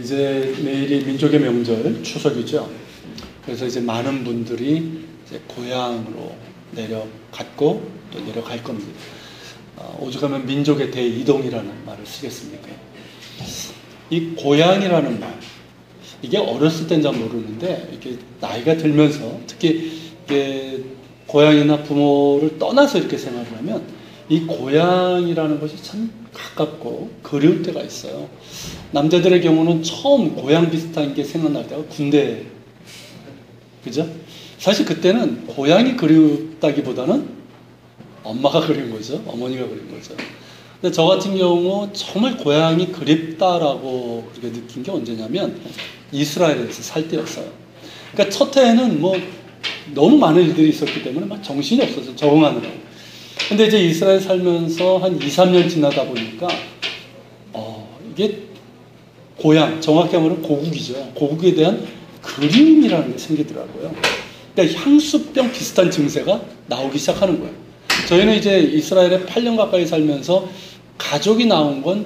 이제 내일이 민족의 명절 추석이죠. 그래서 이제 많은 분들이 이제 고향으로 내려갔고 또 내려갈 겁니다. 오죽하면 민족의 대이동이라는 말을 쓰겠습니까? 이 고향이라는 말, 이게 어렸을 땐 잘 모르는데 이렇게 나이가 들면서 특히 이게 고향이나 부모를 떠나서 이렇게 생각을 하면 이 고향이라는 것이 참 가깝고 그리울 때가 있어요. 남자들의 경우는 처음 고향 비슷한 게 생각날 때가 군대, 그죠? 사실 그때는 고향이 그리웠다기보다는 엄마가 그린 거죠. 어머니가 그린 거죠. 근데 저 같은 경우 정말 고향이 그립다라고 그렇게 느낀 게 언제냐면 이스라엘에서 살 때였어요. 그러니까 첫 해에는 뭐 너무 많은 일들이 있었기 때문에 막 정신이 없어서 적응하느라고. 근데 이제 이스라엘 살면서 한 2, 3년 지나다 보니까 이게 고향, 정확히 하면 고국이죠. 고국에 대한 그리움이라는 게 생기더라고요. 그러니까 향수병 비슷한 증세가 나오기 시작하는 거예요. 저희는 이제 이스라엘에 8년 가까이 살면서 가족이 나온 건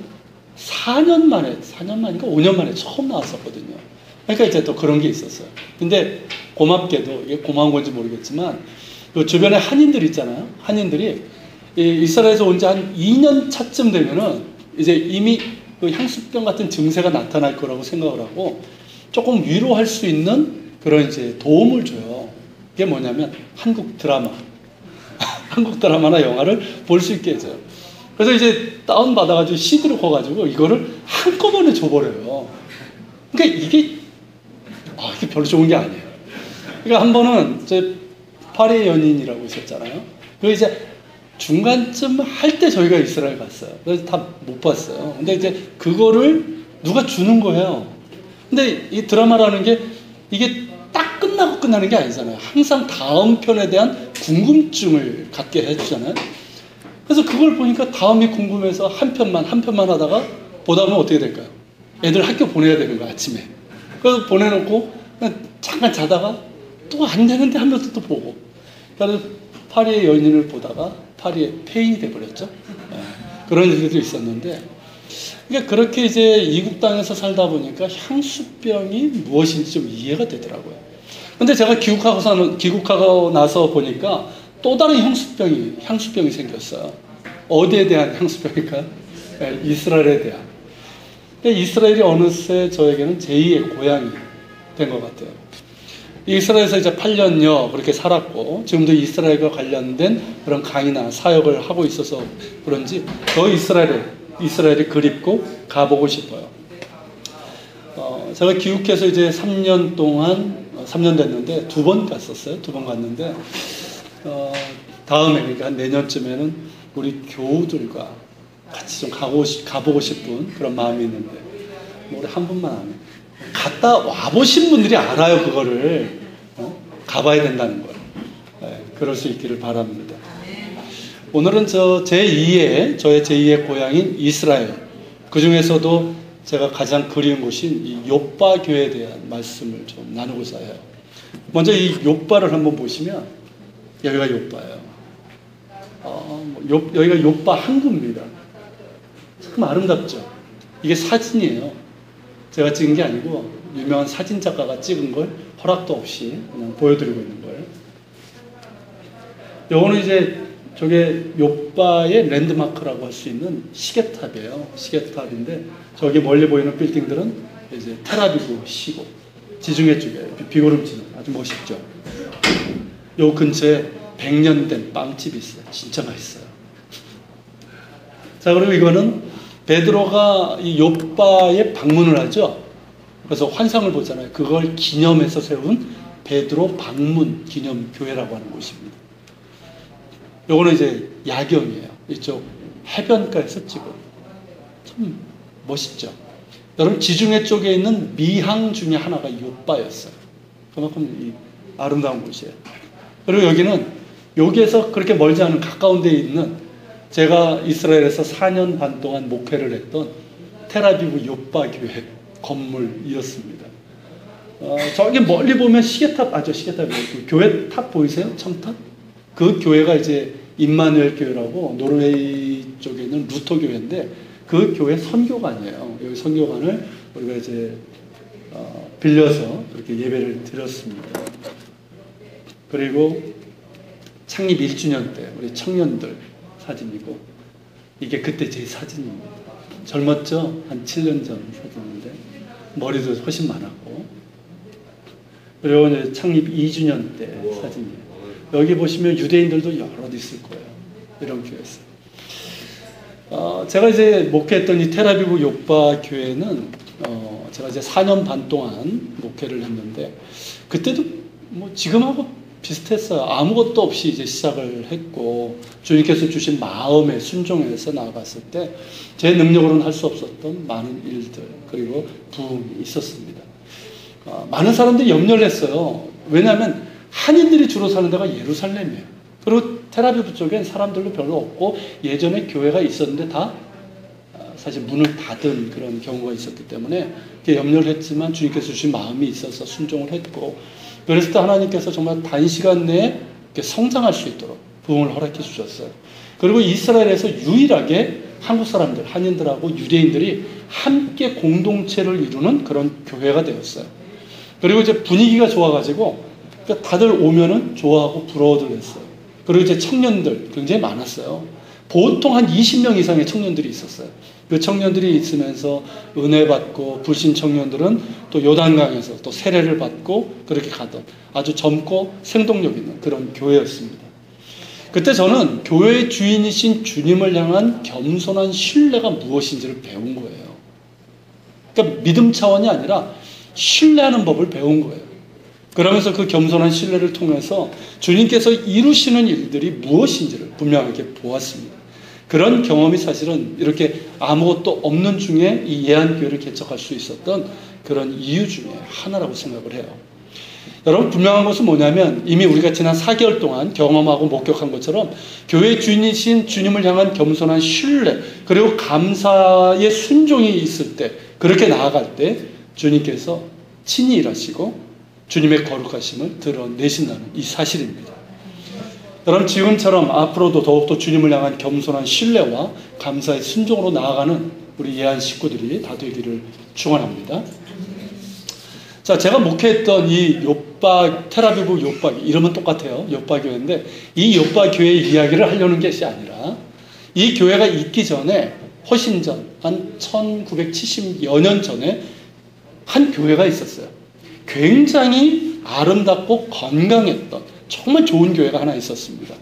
4년 만인가 5년 만에 처음 나왔었거든요. 그러니까 이제 또 그런 게 있었어요. 근데 고맙게도, 이게 고마운 건지 모르겠지만, 그 주변에 한인들 있잖아요. 한인들이 이스라엘에서 온 지 한 2년 차쯤 되면은 이제 이미 그 향수병 같은 증세가 나타날 거라고 생각을 하고 조금 위로할 수 있는 그런 이제 도움을 줘요. 그게 뭐냐면 한국 드라마. 한국 드라마나 영화를 볼 수 있게 해줘요. 그래서 이제 다운받아가지고 CD로 커가지고 이거를 한꺼번에 줘버려요. 그러니까 이게 별로 좋은 게 아니에요. 그러니까 한 번은 파리의 연인이라고 있었잖아요. 그 이제 중간쯤 할 때 저희가 이스라엘 갔어요. 그래서 다 못 봤어요. 근데 이제 그거를 누가 주는 거예요. 근데 이 드라마라는 게 이게 딱 끝나고 끝나는 게 아니잖아요. 항상 다음 편에 대한 궁금증을 갖게 해주잖아요. 그래서 그걸 보니까 다음이 궁금해서 한 편만 하다가 보다 보면 어떻게 될까요? 애들 학교 보내야 되는 거야, 아침에. 그래서 보내놓고 그냥 잠깐 자다가 또 안 되는데 하면서 또 보고. 그래서 파리의 연인을 보다가 파리의 폐인이 돼버렸죠. 그런 일들도 있었는데, 그러니까 그렇게 이제 이국 땅에서 살다 보니까 향수병이 무엇인지 좀 이해가 되더라고요. 근데 제가 귀국하고 나서 보니까 또 다른 향수병이 생겼어요. 어디에 대한 향수병일까요? 이스라엘에 대한. 이스라엘이 어느새 저에게는 제2의 고향이 된 것 같아요. 이스라엘에서 이제 8년여 그렇게 살았고, 지금도 이스라엘과 관련된 그런 강의나 사역을 하고 있어서 그런지 더 이스라엘이 그립고 가보고 싶어요. 제가 귀국해서 이제 3년 됐는데 2번 갔었어요. 2번 갔는데, 다음에, 그러니까 내년쯤에는 우리 교우들과 같이 좀 가보고 싶은 그런 마음이 있는데, 우리 한 분만 안 해요. 갔다 와보신 분들이 알아요, 그거를. 가봐야 된다는 걸. 그럴 수 있기를 바랍니다. 오늘은 저의 제2의 고향인 이스라엘, 그 중에서도 제가 가장 그리운 곳인 이 욥바 교회에 대한 말씀을 좀 나누고자 해요. 먼저 이 욥바를 한번 보시면, 여기가 욥바예요. 여기가 욥바 항구입니다. 참 아름답죠? 이게 사진이에요. 제가 찍은 게 아니고 유명한 사진 작가가 찍은 걸 허락도 없이 그냥 보여드리고 있는 거예요. 요거는 이제 저게 욥바의 랜드마크라고 할 수 있는 시계탑이에요. 시계탑인데 저기 멀리 보이는 빌딩들은 이제 텔아비브 시고 지중해 쪽에 비구름치는 아주 멋있죠. 요 근처에 100년 된 빵집이 있어요. 진짜 맛있어요. 자, 그리고 이거는 베드로가 이 욥바에 방문을 하죠. 그래서 환상을 보잖아요. 그걸 기념해서 세운 베드로 방문 기념교회라고 하는 곳입니다. 요거는 이제 야경이에요. 이쪽 해변가에서 찍은. 참 멋있죠. 여러분, 지중해 쪽에 있는 미항 중에 하나가 욥바였어요. 그만큼 이 아름다운 곳이에요. 그리고 여기에서 그렇게 멀지 않은 가까운 데에 있는, 제가 이스라엘에서 4년 반 동안 목회를 했던 텔아비브 욥바 교회 건물이었습니다. 저기 멀리 보면 시계탑이에요. 그 교회 탑 보이세요? 첨탑? 그 교회가 이제 임마누엘 교회라고 노르웨이 쪽에 있는 루터 교회인데, 그 교회 선교관이에요. 여기 선교관을 우리가 이제 빌려서 그렇게 예배를 드렸습니다. 그리고 창립 1주년 때 우리 청년들 사진이고, 이게 그때 제 사진입니다. 젊었죠? 한 7년 전 사진인데 머리도 훨씬 많았고, 그리고 이제 창립 2주년 때 사진이에요. 여기 보시면 유대인들도 여럿 있을 거예요. 이런 교회에서. 제가 이제 목회했던 이 텔아비브 요빠 교회는 제가 이제 4년 반 동안 목회를 했는데, 그때도 뭐 지금하고 비슷했어요. 아무것도 없이 이제 시작을 했고, 주님께서 주신 마음에 순종해서 나아갔을 때 제 능력으로는 할 수 없었던 많은 일들, 그리고 부흥이 있었습니다. 많은 사람들이 염려를 했어요. 왜냐하면 한인들이 주로 사는 데가 예루살렘이에요. 그리고 텔아비브 쪽엔 사람들도 별로 없고, 예전에 교회가 있었는데 다 사실 문을 닫은 그런 경우가 있었기 때문에 염려를 했지만 주님께서 주신 마음이 있어서 순종을 했고, 그래서 또 하나님께서 정말 단시간 내에 성장할 수 있도록 부흥을 허락해 주셨어요. 그리고 이스라엘에서 유일하게 한국 사람들, 한인들하고 유대인들이 함께 공동체를 이루는 그런 교회가 되었어요. 그리고 이제 분위기가 좋아가지고 다들 오면은 좋아하고 부러워들 했어요. 그리고 이제 청년들 굉장히 많았어요. 보통 한 20명 이상의 청년들이 있었어요. 그 청년들이 있으면서 은혜 받고, 불신 청년들은 또 요단강에서 또 세례를 받고 그렇게 가던 아주 젊고 생동력 있는 그런 교회였습니다. 그때 저는 교회의 주인이신 주님을 향한 겸손한 신뢰가 무엇인지를 배운 거예요. 그러니까 믿음 차원이 아니라 신뢰하는 법을 배운 거예요. 그러면서 그 겸손한 신뢰를 통해서 주님께서 이루시는 일들이 무엇인지를 분명하게 보았습니다. 그런 경험이 사실은 이렇게 아무것도 없는 중에 이 예한교회를 개척할 수 있었던 그런 이유 중에 하나라고 생각을 해요. 여러분, 분명한 것은 뭐냐면 이미 우리가 지난 4개월 동안 경험하고 목격한 것처럼 교회의 주인이신 주님을 향한 겸손한 신뢰, 그리고 감사의 순종이 있을 때, 그렇게 나아갈 때 주님께서 친히 일하시고 주님의 거룩하심을 드러내신다는 이 사실입니다. 여러분, 지금처럼 앞으로도 더욱더 주님을 향한 겸손한 신뢰와 감사의 순종으로 나아가는 우리 예한 식구들이 다 되기를 축원합니다. 자, 제가 목회했던 이 요빠, 텔아비브 요빠, 이름은 똑같아요. 요빠 교회인데, 이 요빠 교회의 이야기를 하려는 것이 아니라, 이 교회가 있기 전에, 훨씬 전, 한 1970여 년 전에 한 교회가 있었어요. 굉장히 아름답고 건강했던 정말 좋은 교회가 하나 있었습니다.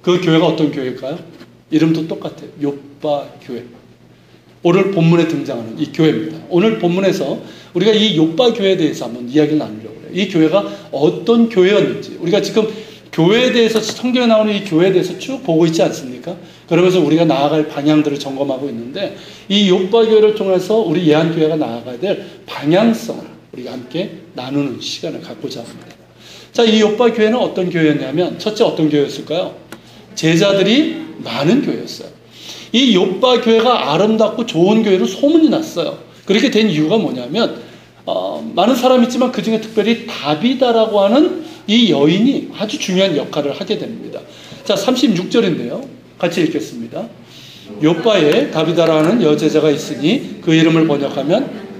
그 교회가 어떤 교회일까요? 이름도 똑같아요. 요빠 교회. 오늘 본문에 등장하는 이 교회입니다. 오늘 본문에서 우리가 이 요빠 교회에 대해서 한번 이야기를 나누려고 해요. 이 교회가 어떤 교회였는지, 우리가 지금 교회에 대해서, 성경에 나오는 이 교회에 대해서 쭉 보고 있지 않습니까? 그러면서 우리가 나아갈 방향들을 점검하고 있는데, 이 요빠 교회를 통해서 우리 예한교회가 나아가야 될 방향성을 우리가 함께 나누는 시간을 갖고자 합니다. 자, 이 요빠 교회는 어떤 교회였냐면, 첫째 어떤 교회였을까요? 제자들이 많은 교회였어요. 이 요빠 교회가 아름답고 좋은 교회로 소문이 났어요. 그렇게 된 이유가 뭐냐면, 많은 사람이 있지만 그 중에 특별히 다비다라고 하는 이 여인이 아주 중요한 역할을 하게 됩니다. 자, 36절인데요. 같이 읽겠습니다. 요빠에 다비다라는 여제자가 있으니 그 이름을 번역하면,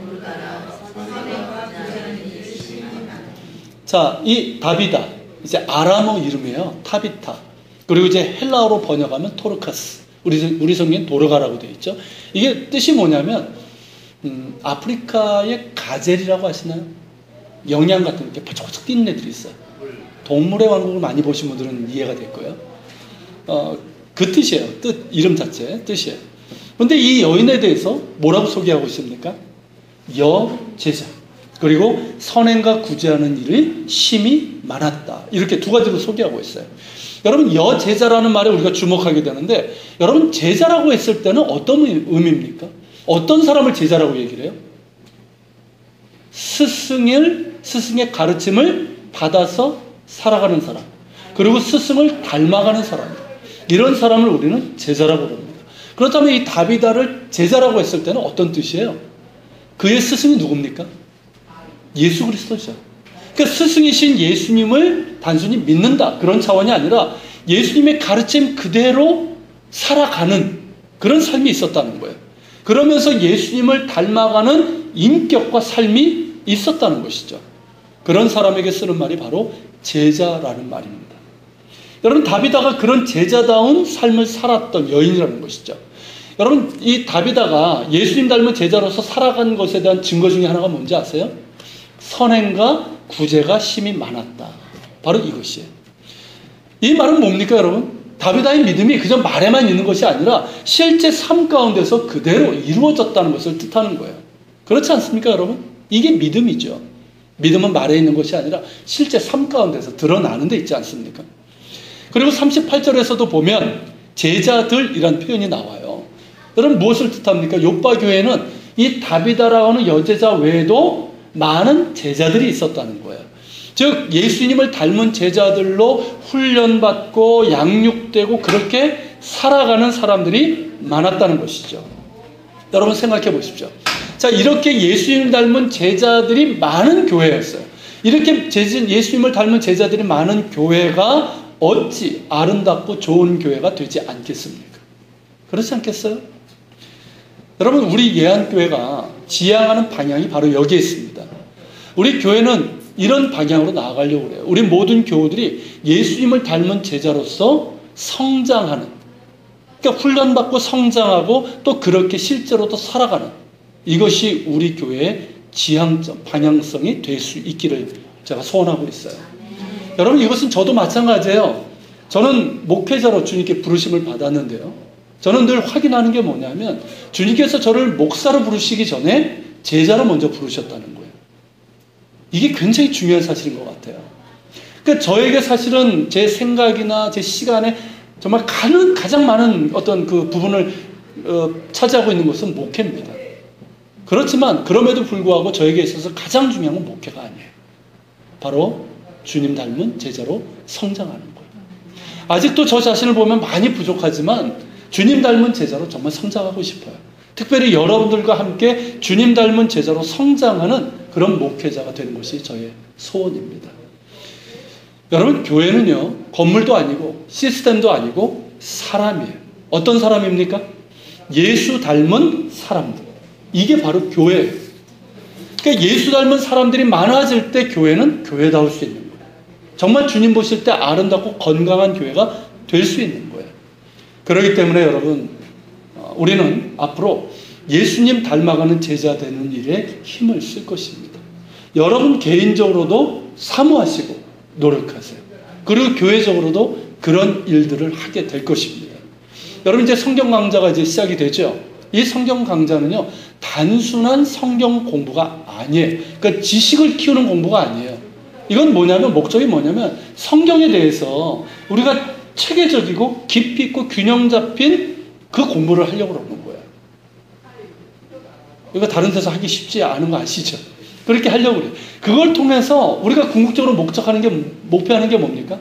자, 이 다비다, 이제 아람어 이름이에요. 타비타. 그리고 이제 헬라어로 번역하면 토르카스. 우리 성경엔 도르가라고 되어 있죠. 이게 뜻이 뭐냐면, 아프리카의 가젤이라고 아시나요? 영양 같은 이렇게 바짝바짝 뛰는 애들이 있어요. 동물의 왕국을 많이 보신 분들은 이해가 될 거예요. 그 뜻이에요. 이름 자체 뜻이에요. 그런데 이 여인에 대해서 뭐라고 소개하고 있습니까? 여제자. 그리고 선행과 구제하는 일이 심히 많았다. 이렇게 두 가지로 소개하고 있어요. 여러분, 여제자라는 말에 우리가 주목하게 되는데, 여러분, 제자라고 했을 때는 어떤 의미입니까? 어떤 사람을 제자라고 얘기를 해요? 스승의 가르침을 받아서 살아가는 사람, 그리고 스승을 닮아가는 사람, 이런 사람을 우리는 제자라고 부릅니다. 그렇다면 이 다비다를 제자라고 했을 때는 어떤 뜻이에요? 그의 스승이 누굽니까? 예수 그리스도죠. 그러니까 스승이신 예수님을 단순히 믿는다, 그런 차원이 아니라 예수님의 가르침 그대로 살아가는 그런 삶이 있었다는 거예요. 그러면서 예수님을 닮아가는 인격과 삶이 있었다는 것이죠. 그런 사람에게 쓰는 말이 바로 제자라는 말입니다. 여러분, 다비다가 그런 제자다운 삶을 살았던 여인이라는 것이죠. 여러분, 이 다비다가 예수님 닮은 제자로서 살아간 것에 대한 증거 중에 하나가 뭔지 아세요? 선행과 구제가 심히 많았다. 바로 이것이에요. 이 말은 뭡니까, 여러분? 다비다의 믿음이 그저 말에만 있는 것이 아니라 실제 삶 가운데서 그대로 이루어졌다는 것을 뜻하는 거예요. 그렇지 않습니까, 여러분? 이게 믿음이죠. 믿음은 말에 있는 것이 아니라 실제 삶 가운데서 드러나는 데 있지 않습니까? 그리고 38절에서도 보면 제자들이란 표현이 나와요. 여러분, 무엇을 뜻합니까? 요빠 교회는 이 다비다라고 하는 여제자 외에도 많은 제자들이 있었다는 거예요. 즉 예수님을 닮은 제자들로 훈련받고 양육되고 그렇게 살아가는 사람들이 많았다는 것이죠. 여러분, 생각해 보십시오. 자, 이렇게 예수님을 닮은 제자들이 많은 교회였어요. 이렇게 예수님을 닮은 제자들이 많은 교회가 어찌 아름답고 좋은 교회가 되지 않겠습니까? 그렇지 않겠어요? 여러분, 우리 예안교회가 지향하는 방향이 바로 여기에 있습니다. 우리 교회는 이런 방향으로 나아가려고 해요. 우리 모든 교우들이 예수님을 닮은 제자로서 성장하는, 그러니까 훈련받고 성장하고 또 그렇게 실제로도 살아가는, 이것이 우리 교회의 지향점, 방향성이 될 수 있기를 제가 소원하고 있어요. 여러분, 이것은 저도 마찬가지예요. 저는 목회자로 주님께 부르심을 받았는데요. 저는 늘 확인하는 게 뭐냐면 주님께서 저를 목사로 부르시기 전에 제자로 먼저 부르셨다는 거예요. 이게 굉장히 중요한 사실인 것 같아요. 그러니까 저에게 사실은 제 생각이나 제 시간에 정말 가장 많은 어떤 그 부분을 차지하고 있는 것은 목회입니다. 그렇지만 그럼에도 불구하고 저에게 있어서 가장 중요한 건 목회가 아니에요. 바로 주님 닮은 제자로 성장하는 거예요. 아직도 저 자신을 보면 많이 부족하지만 주님 닮은 제자로 정말 성장하고 싶어요. 특별히 여러분들과 함께 주님 닮은 제자로 성장하는 그런 목회자가 되는 것이 저의 소원입니다. 여러분, 교회는요, 건물도 아니고 시스템도 아니고 사람이에요. 어떤 사람입니까? 예수 닮은 사람들. 이게 바로 교회예요. 그러니까 예수 닮은 사람들이 많아질 때 교회는 교회다울 수 있는 거예요. 정말 주님 보실 때 아름답고 건강한 교회가 될 수 있는 거예요. 그렇기 때문에 여러분, 우리는 앞으로 예수님 닮아가는 제자 되는 일에 힘을 쓸 것입니다. 여러분 개인적으로도 사모하시고 노력하세요. 그리고 교회적으로도 그런 일들을 하게 될 것입니다. 여러분, 이제 성경 강좌가 이제 시작이 되죠. 이 성경 강좌는요, 단순한 성경 공부가 아니에요. 그러니까 지식을 키우는 공부가 아니에요. 이건 뭐냐면, 목적이 뭐냐면 성경에 대해서 우리가 체계적이고 깊이 있고 균형 잡힌 그 공부를 하려고 그러는 거예요. 이거 다른 데서 하기 쉽지 않은 거 아시죠? 그렇게 하려고 그래요. 그걸 통해서 우리가 궁극적으로 목표하는 게 뭡니까?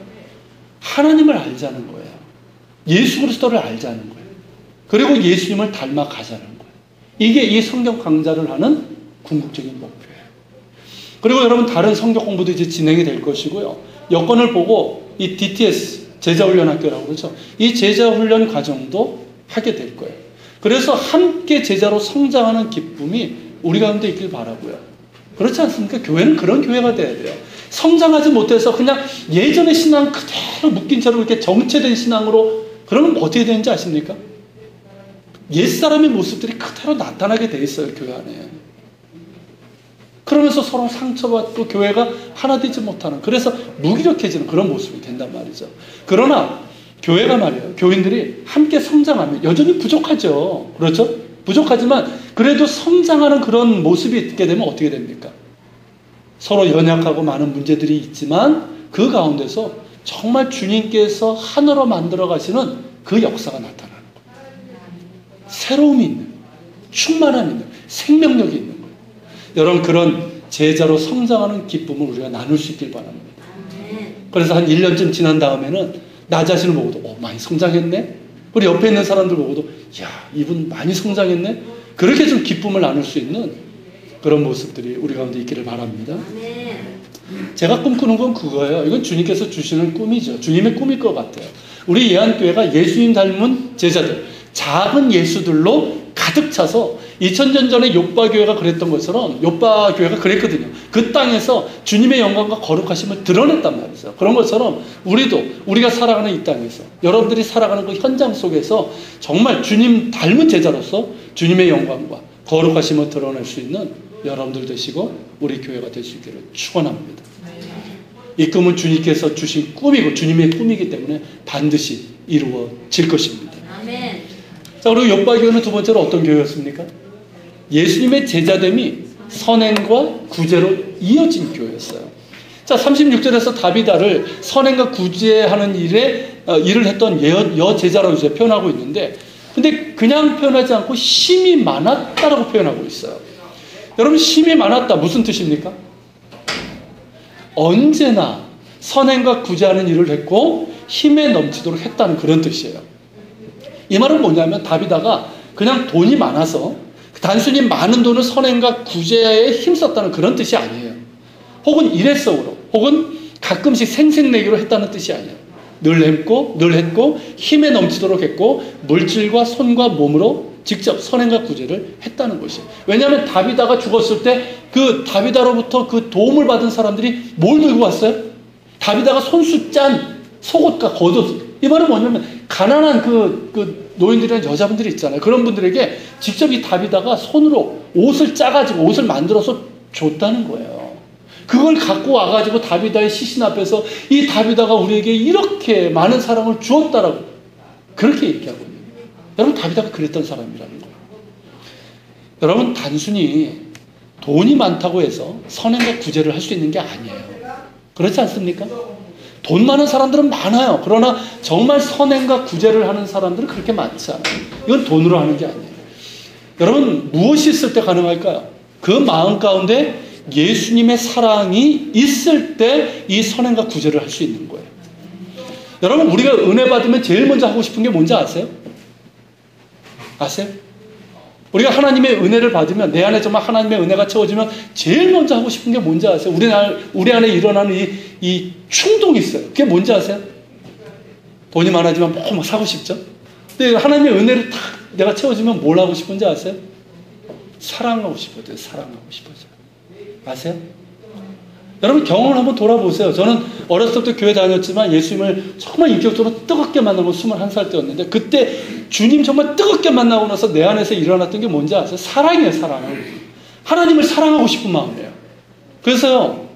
하나님을 알자는 거예요. 예수 그리스도를 알자는 거예요. 그리고 예수님을 닮아가자는 거예요. 이게 이 성경 강좌를 하는 궁극적인 목표예요. 그리고 여러분, 다른 성경 공부도 이제 진행이 될 것이고요. 여건을 보고 이 DTS, 제자훈련학교라고 그러죠. 이 제자훈련 과정도 하게 될 거예요. 그래서 함께 제자로 성장하는 기쁨이 우리 가운데 있길 바라고요. 그렇지 않습니까? 교회는 그런 교회가 돼야 돼요. 성장하지 못해서 그냥 예전의 신앙 그대로 묶인 채로 이렇게 정체된 신앙으로, 그러면 어떻게 되는지 아십니까? 옛사람의 모습들이 그대로 나타나게 돼 있어요, 교회 안에. 그러면서 서로 상처받고 교회가 하나 되지 못하는, 그래서 무기력해지는 그런 모습이 된단 말이죠. 그러나 교회가 말이에요, 교인들이 함께 성장하면 여전히 부족하죠. 그렇죠? 부족하지만 그래도 성장하는 그런 모습이 있게 되면 어떻게 됩니까? 서로 연약하고 많은 문제들이 있지만 그 가운데서 정말 주님께서 하나로 만들어 가시는 그 역사가 나타나는 거예요. 새로움이 있는, 충만함이 있는, 생명력이 있는 거예요. 여러분, 그런 제자로 성장하는 기쁨을 우리가 나눌 수 있길 바랍니다. 그래서 한 1년쯤 지난 다음에는 나 자신을 보고도 많이 성장했네? 우리 옆에 있는 사람들 보고도 야, 이분 많이 성장했네? 그렇게 좀 기쁨을 나눌 수 있는 그런 모습들이 우리 가운데 있기를 바랍니다. 제가 꿈꾸는 건 그거예요. 이건 주님께서 주시는 꿈이죠. 주님의 꿈일 것 같아요. 우리 예안교회가 예수님 닮은 제자들, 작은 예수들로 가득 차서 2000년 전에 요빠 교회가 그랬던 것처럼 요빠 교회가 그랬거든요. 그 땅에서 주님의 영광과 거룩하심을 드러냈단 말이죠. 그런 것처럼 우리가 살아가는 이 땅에서, 여러분들이 살아가는 그 현장 속에서 정말 주님 닮은 제자로서 주님의 영광과 거룩하심을 드러낼 수 있는 여러분들 되시고 우리 교회가 될 수 있기를 축원합니다. 이 꿈은 주님께서 주신 꿈이고 주님의 꿈이기 때문에 반드시 이루어질 것입니다. 아멘. 자, 그리고 요빠 교회는 두 번째로 어떤 교회였습니까? 예수님의 제자됨이 선행과 구제로 이어진 교회였어요. 자, 36절에서 다비다를 선행과 구제하는 일을 했던 여제자라고 이제 표현하고 있는데, 근데 그냥 표현하지 않고 힘이 많았다라고 표현하고 있어요. 여러분, 힘이 많았다 무슨 뜻입니까? 언제나 선행과 구제하는 일을 했고 힘에 넘치도록 했다는 그런 뜻이에요. 이 말은 뭐냐면 다비다가 그냥 돈이 많아서 단순히 많은 돈을 선행과 구제에 힘썼다는 그런 뜻이 아니에요. 혹은 일회성으로, 혹은 가끔씩 생색내기로 했다는 뜻이 아니에요. 늘 했고 힘에 넘치도록 했고 물질과 손과 몸으로 직접 선행과 구제를 했다는 것이에요. 왜냐하면 다비다가 죽었을 때 그 다비다로부터 그 도움을 받은 사람들이 뭘 들고 왔어요? 다비다가 손수 짠 속옷과 겉옷. 이 말은 뭐냐면 가난한 그 노인들이나 여자분들이 있잖아요. 그런 분들에게 직접 이 다비다가 손으로 옷을 짜가지고 옷을 만들어서 줬다는 거예요. 그걸 갖고 와가지고 다비다의 시신 앞에서 이 다비다가 우리에게 이렇게 많은 사랑을 주었다라고 그렇게 얘기하고 있는 거예요. 여러분, 다비다가 그랬던 사람이라는 거예요. 여러분, 단순히 돈이 많다고 해서 선행과 구제를 할 수 있는 게 아니에요. 그렇지 않습니까? 돈 많은 사람들은 많아요. 그러나 정말 선행과 구제를 하는 사람들은 그렇게 많지 않아요. 이건 돈으로 하는 게 아니에요. 여러분, 무엇이 있을 때 가능할까요? 그 마음 가운데 예수님의 사랑이 있을 때 이 선행과 구제를 할 수 있는 거예요. 여러분, 우리가 은혜 받으면 제일 먼저 하고 싶은 게 뭔지 아세요? 아세요? 우리가 하나님의 은혜를 받으면, 내 안에 정말 하나님의 은혜가 채워지면 제일 먼저 하고 싶은 게 뭔지 아세요? 우리 안에 일어나는 이 충동이 있어요. 그게 뭔지 아세요? 돈이 많아지면 막 사고 싶죠? 근데 하나님의 은혜를 딱 내가 채워지면 뭘 하고 싶은지 아세요? 사랑하고 싶어져요. 사랑하고 싶어져요. 아세요? 여러분, 경험을 한번 돌아보세요. 저는 어렸을 때부터 교회 다녔지만 예수님을 정말 인격적으로 뜨겁게 만난 건 21살 때였는데, 그때 주님 정말 뜨겁게 만나고 나서 내 안에서 일어났던 게 뭔지 아세요? 사랑이에요. 사랑. 하나님을 사랑하고 싶은 마음이에요. 그래서요,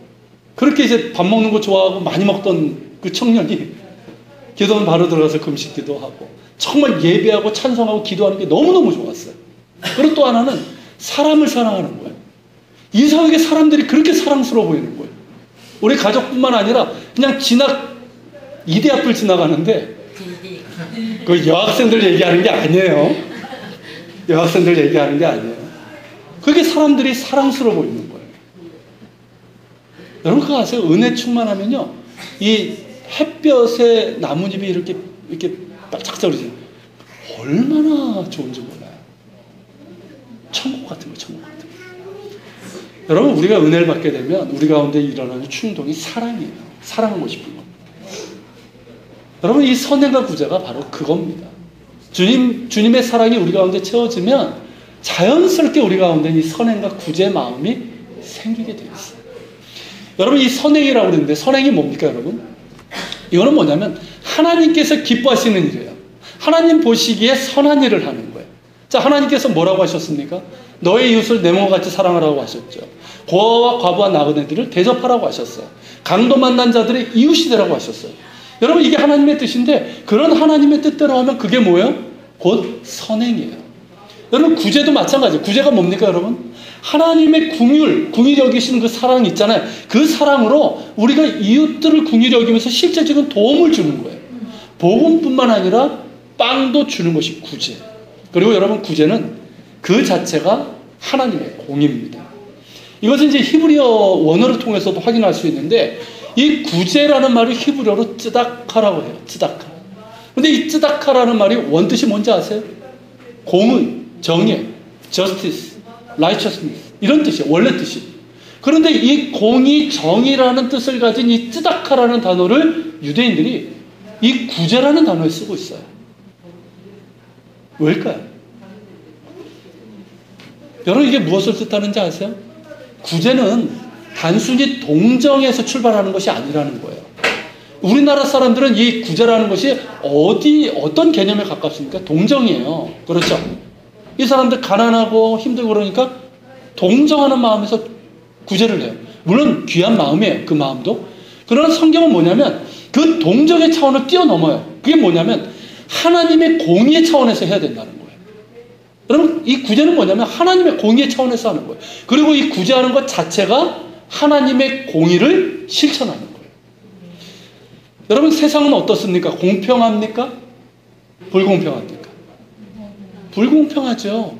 그렇게 이제 밥 먹는 거 좋아하고 많이 먹던 그 청년이 기도는 바로 들어가서 금식 기도하고 정말 예배하고 찬송하고 기도하는 게 너무너무 좋았어요. 그리고 또 하나는 사람을 사랑하는 거예요. 이상하게 사람들이 그렇게 사랑스러워 보이는 거예요. 우리 가족뿐만 아니라 그냥 이대 앞을 지나가는데, 그 여학생들 얘기하는 게 아니에요. 여학생들 얘기하는 게 아니에요. 그게 사람들이 사랑스러워 보이는 거예요. 여러분, 그거 아세요? 은혜 충만하면요, 이 햇볕에 나뭇잎이 이렇게 반짝거리죠. 얼마나 좋은지 몰라요. 천국 같은 거, 천국 같은 거. 여러분, 우리가 은혜를 받게 되면 우리 가운데 일어나는 충동이 사랑이에요. 사랑하고 싶은 겁니다. 여러분, 이 선행과 구제가 바로 그겁니다. 주님의 사랑이 우리 가운데 채워지면 자연스럽게 우리 가운데 이 선행과 구제 마음이 생기게 되어 있어요. 여러분, 이 선행이라고 그러는데 선행이 뭡니까, 여러분? 이거는 뭐냐면 하나님께서 기뻐하시는 일이에요. 하나님 보시기에 선한 일을 하는 거예요. 자, 하나님께서 뭐라고 하셨습니까? 너의 이웃을 내 몸과 같이 사랑하라고 하셨죠. 고아와 과부와 나그네들을 대접하라고 하셨어요. 강도 만난 자들의 이웃이 되라고 하셨어요. 여러분, 이게 하나님의 뜻인데, 그런 하나님의 뜻대로 하면 그게 뭐예요? 곧 선행이에요. 여러분, 구제도 마찬가지예요. 구제가 뭡니까, 여러분? 하나님의 궁휼히 여기시는 그 사랑 있잖아요. 그 사랑으로 우리가 이웃들을 궁휼히 여기면서 실제적인 도움을 주는 거예요. 복음뿐만 아니라 빵도 주는 것이 구제. 그리고 여러분, 구제는 그 자체가 하나님의 공입니다. 이것은 이제 히브리어 원어를 통해서도 확인할 수 있는데, 이 구제라는 말을 히브리어로 쯔다카라고 해요. 쯔다카. 근데 이 쯔다카라는 말이 원뜻이 뭔지 아세요? 공의, 정의, justice, righteousness, 이런 뜻이에요. 원래 뜻이. 그런데 이 공의, 정의라는 뜻을 가진 이 쯔다카라는 단어를 유대인들이 이 구제라는 단어에 쓰고 있어요. 왜일까요? 여러분 이게 무엇을 뜻하는지 아세요? 구제는 단순히 동정에서 출발하는 것이 아니라는 거예요. 우리나라 사람들은 이 구제라는 것이 어떤 개념에 가깝습니까? 동정이에요. 그렇죠? 이 사람들 가난하고 힘들고 그러니까 동정하는 마음에서 구제를 해요. 물론 귀한 마음이에요. 그 마음도. 그러나 성경은 뭐냐면 그 동정의 차원을 뛰어넘어요. 그게 뭐냐면 하나님의 공의의 차원에서 해야 된다는 거예요. 여러분 이 구제는 뭐냐면 하나님의 공의의 차원에서 하는 거예요. 그리고 이 구제하는 것 자체가 하나님의 공의를 실천하는 거예요. 여러분 세상은 어떻습니까? 공평합니까? 불공평합니까? 불공평하죠.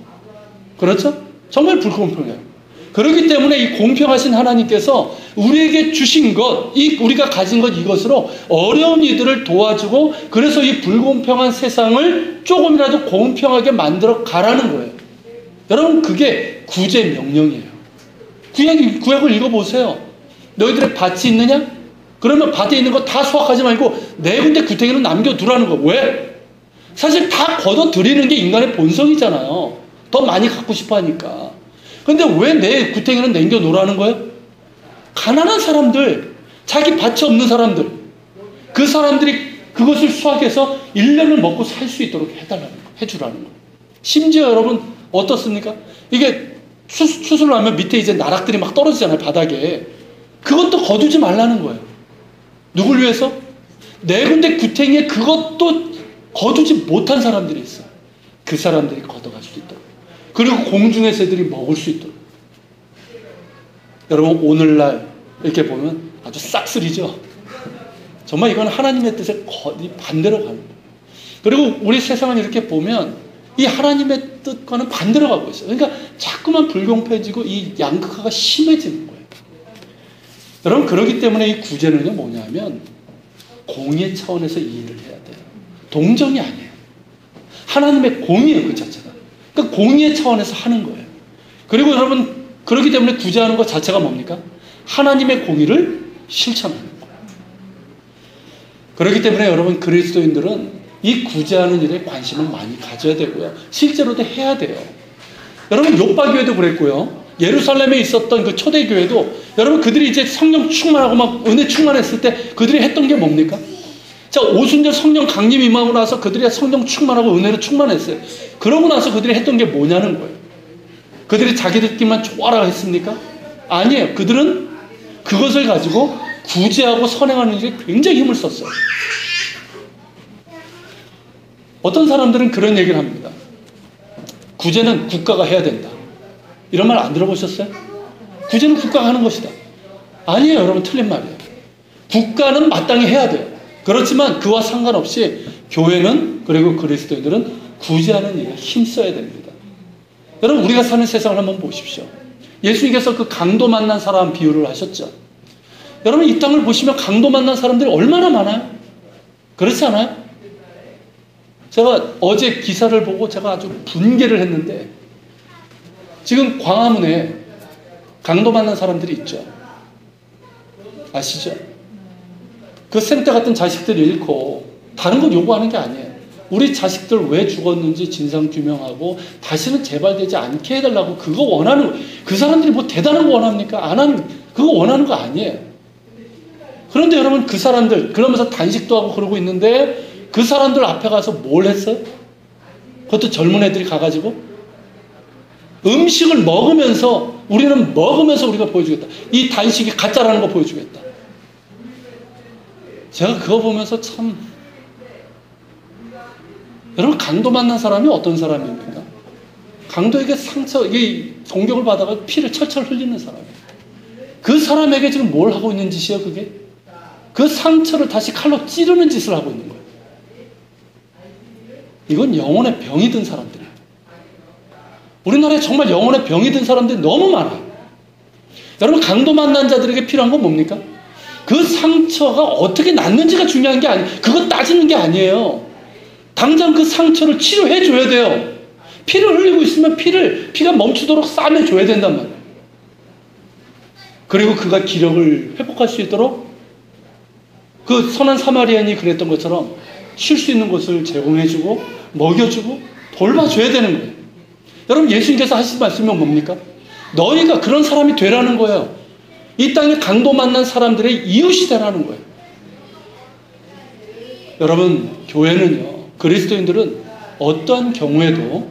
그렇죠? 정말 불공평해요. 그렇기 때문에 이 공평하신 하나님께서 우리에게 주신 것, 우리가 가진 것 이것으로 어려운 이들을 도와주고 그래서 이 불공평한 세상을 조금이라도 공평하게 만들어 가라는 거예요. 여러분 그게 구제 명령이에요. 구약을 읽어보세요. 너희들의 밭이 있느냐? 그러면 밭에 있는 거 다 수확하지 말고 네 군데 구덩이는 남겨두라는 거. 왜? 사실 다 걷어들이는 게 인간의 본성이잖아요. 더 많이 갖고 싶어 하니까. 근데 왜 내 구덩이는 남겨놓으라는 거예요? 가난한 사람들, 자기 밭이 없는 사람들, 그 사람들이 그것을 수확해서 1년을 먹고 살 수 있도록 해주라는 거예요. 심지어 여러분 어떻습니까? 이게 추수를 하면 밑에 이제 나락들이 막 떨어지잖아요, 바닥에. 그것도 거두지 말라는 거예요. 누굴 위해서? 네 군데 구덩이에 그것도 거두지 못한 사람들이 있어요. 그 사람들이 걷어갈 수 있도록. 그리고 공중의 새들이 먹을 수 있도록. 여러분 오늘날 이렇게 보면 아주 싹쓸이죠. 정말 이건 하나님의 뜻에 반대로 가는 거예요. 그리고 우리 세상은 이렇게 보면 이 하나님의 뜻과는 반대로 가고 있어요. 그러니까 자꾸만 불공평해지고 이 양극화가 심해지는 거예요. 여러분 그렇기 때문에 이 구제는요 뭐냐면 공의 차원에서 이 일을 해야 돼요. 동정이 아니에요. 하나님의 공의예요 그 자체가. 그러니까 공의의 차원에서 하는 거예요. 그리고 여러분 그렇기 때문에 구제하는 것 자체가 뭡니까? 하나님의 공의를 실천하는 거예요. 그렇기 때문에 여러분 그리스도인들은 이 구제하는 일에 관심을 많이 가져야 되고요. 실제로도 해야 돼요. 여러분 요바교회도 그랬고요. 예루살렘에 있었던 그 초대교회도 여러분 그들이 이제 성령 충만하고 막 은혜 충만했을 때 그들이 했던 게 뭡니까? 자, 오순절 성령 강림 임하고 나서 그들이 성령 충만하고 은혜로 충만했어요. 그러고 나서 그들이 했던 게 뭐냐는 거예요. 그들이 자기들끼리만 좋아라 했습니까? 아니에요. 그들은 그것을 가지고 구제하고 선행하는 일에 굉장히 힘을 썼어요. 어떤 사람들은 그런 얘기를 합니다. 구제는 국가가 해야 된다. 이런 말 안 들어보셨어요? 구제는 국가가 하는 것이다. 아니에요. 여러분 틀린 말이에요. 국가는 마땅히 해야 돼요. 그렇지만 그와 상관없이 교회는 그리고 그리스도인들은 구제하는 일에 힘써야 됩니다. 여러분 우리가 사는 세상을 한번 보십시오. 예수님께서 그 강도 만난 사람 비유를 하셨죠. 여러분 이 땅을 보시면 강도 만난 사람들이 얼마나 많아요? 그렇지 않아요? 제가 어제 기사를 보고 제가 아주 분개를 했는데 지금 광화문에 강도 만난 사람들이 있죠. 아시죠? 그 생떼 같은 자식들 잃고 다른 건 요구하는 게 아니에요. 우리 자식들 왜 죽었는지 진상규명하고 다시는 재발되지 않게 해달라고 그거 원하는 거예요. 그 사람들이 뭐 대단한 거 원합니까? 안 하는, 그거 원하는 거 아니에요. 그런데 여러분 그 사람들 그러면서 단식도 하고 그러고 있는데 그 사람들 앞에 가서 뭘 했어요? 그것도 젊은 애들이 가가지고 음식을 먹으면서 우리는 먹으면서 우리가 보여주겠다. 이 단식이 가짜라는 거 보여주겠다. 제가 그거 보면서 참 여러분 강도 만난 사람이 어떤 사람입니까? 강도에게 상처, 이게 공격을 받아가 피를 철철 흘리는 사람이에요. 그 사람에게 지금 뭘 하고 있는 짓이에요 그게? 그 상처를 다시 칼로 찌르는 짓을 하고 있는 거예요. 이건 영혼의 병이 든 사람들이에요. 우리나라에 정말 영혼의 병이 든 사람들이 너무 많아요. 여러분 강도 만난 자들에게 필요한 건 뭡니까? 그 상처가 어떻게 낫는지가 중요한 게 아니에요. 그거 따지는 게 아니에요. 당장 그 상처를 치료해 줘야 돼요. 피를 흘리고 있으면 피가 멈추도록 싸매 줘야 된단 말이에요. 그리고 그가 기력을 회복할 수 있도록 그 선한 사마리안이 그랬던 것처럼 쉴 수 있는 곳을 제공해 주고 먹여 주고 돌봐 줘야 되는 거예요. 여러분, 예수님께서 하신 말씀이 뭡니까? 너희가 그런 사람이 되라는 거예요. 이 땅에 강도 만난 사람들의 이웃이 되라는 거예요. 여러분, 교회는요, 그리스도인들은 어떠한 경우에도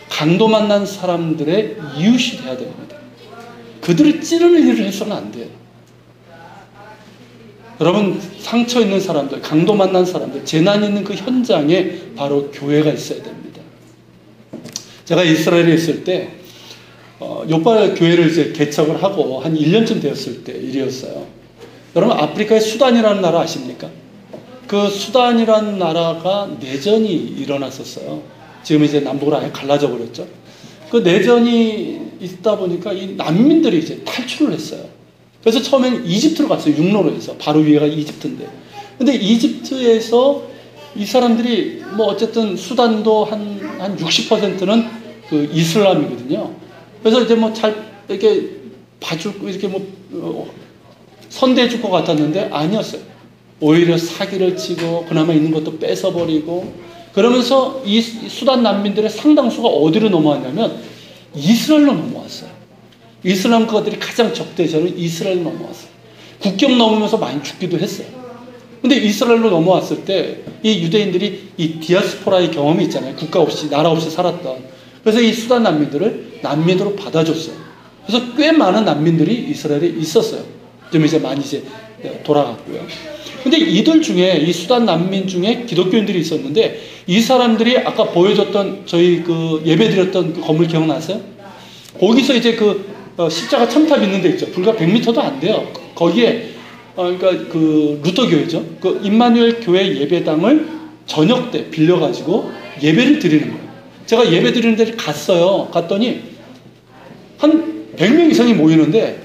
강도 만난 사람들의 이웃이 돼야 됩니다. 그들을 찌르는 일을 해서는 안 돼요. 여러분, 상처 있는 사람들, 강도 만난 사람들, 재난 있는 그 현장에 바로 교회가 있어야 됩니다. 제가 이스라엘에 있을 때 요파 교회를 이제 개척을 하고 한 1년쯤 되었을 때 일이었어요. 여러분, 아프리카의 수단이라는 나라 아십니까? 그 수단이라는 나라가 내전이 일어났었어요. 지금 이제 남북으로 아예 갈라져 버렸죠. 그 내전이 있다 보니까 이 난민들이 이제 탈출을 했어요. 그래서 처음에는 이집트로 갔어요. 육로로 해서. 바로 위에가 이집트인데. 근데 이집트에서 이 사람들이 뭐 어쨌든 수단도 한 60%는 그 이슬람이거든요. 그래서 이제 뭐 잘 이렇게 봐줄, 이렇게 뭐 선대해 줄 것 같았는데 아니었어요. 오히려 사기를 치고 그나마 있는 것도 뺏어버리고 그러면서 이 수단 난민들의 상당수가 어디로 넘어왔냐면 이스라엘로 넘어왔어요. 이슬람가들이 가장 적대적으로 이스라엘로 넘어왔어요. 국경 넘으면서 많이 죽기도 했어요. 근데 이스라엘로 넘어왔을 때 이 유대인들이 이 디아스포라의 경험이 있잖아요. 국가 없이, 나라 없이 살았던. 그래서 이 수단 난민들을 난민으로 받아줬어요. 그래서 꽤 많은 난민들이 이스라엘에 있었어요. 좀 이제 많이 이제 돌아갔고요. 근데 이들 중에, 이 수단 난민 중에 기독교인들이 있었는데 이 사람들이 아까 보여줬던 저희 그 예배드렸던 그 건물 기억나세요? 거기서 이제 그 십자가 첨탑 있는 데 있죠. 불과 100m도 안 돼요. 거기에 그러니까 그 루터 교회죠. 그 임마누엘 교회 예배당을 저녁 때 빌려가지고 예배를 드리는 거예요. 제가 예배 드리는 데를 갔어요. 갔더니 한 100명 이상이 모이는데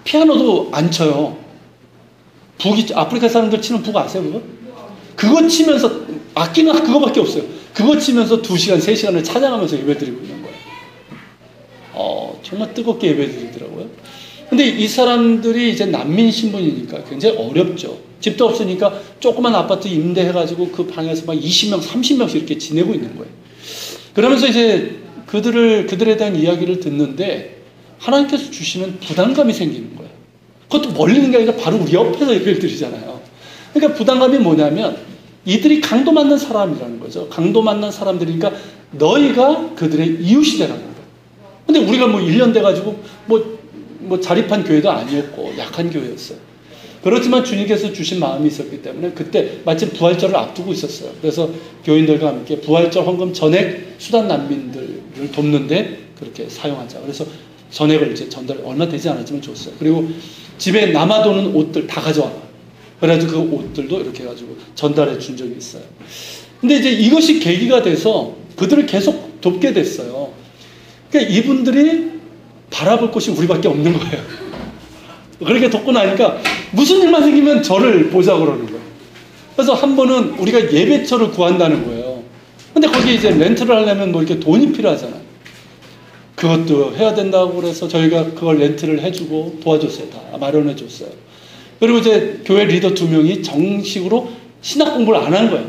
피아노도 안 쳐요. 북이, 아프리카 사람들 치는 북 아세요, 그거? 그거 치면서, 악기는 그거밖에 없어요. 그거 치면서 2시간, 3시간을 찬양하면서 예배 드리고 있는 거예요. 정말 뜨겁게 예배 드리더라고요. 근데 이 사람들이 이제 난민 신분이니까 굉장히 어렵죠. 집도 없으니까 조그만 아파트 임대해가지고 그 방에서 막 20명, 30명씩 이렇게 지내고 있는 거예요. 그러면서 이제 그들에 대한 이야기를 듣는데 하나님께서 주시는 부담감이 생기는 거예요. 그것도 멀리 있는 게 아니라 바로 우리 옆에서 예배를 드리잖아요. 그러니까 부담감이 뭐냐면 이들이 강도 맞는 사람이라는 거죠. 강도 맞는 사람들이니까 너희가 그들의 이웃이 되라는 거예요. 근데 우리가 뭐 1년 돼가지고 뭐 자립한 교회도 아니었고 약한 교회였어요. 그렇지만 주님께서 주신 마음이 있었기 때문에 그때 마침 부활절을 앞두고 있었어요. 그래서 교인들과 함께 부활절 헌금 전액 수단 난민들을 돕는데 그렇게 사용하자. 그래서 전액을 이제 얼마 되지 않았지만 줬어요. 그리고 집에 남아도는 옷들 다 가져와라. 그래가지고 그 옷들도 이렇게 해가지고 전달해 준 적이 있어요. 근데 이제 이것이 계기가 돼서 그들을 계속 돕게 됐어요. 그러니까 이분들이 바라볼 곳이 우리밖에 없는 거예요. 그렇게 돕고 나니까 무슨 일만 생기면 저를 보자고 그러는 거예요. 그래서 한 번은 우리가 예배처를 구한다는 거예요. 근데 거기 이제 렌트를 하려면 뭐 이렇게 돈이 필요하잖아요. 그것도 해야 된다고 그래서 저희가 그걸 렌트를 해주고 도와줬어요. 다 마련해줬어요. 그리고 이제 교회 리더 2명이 정식으로 신학 공부를 안 한 거예요.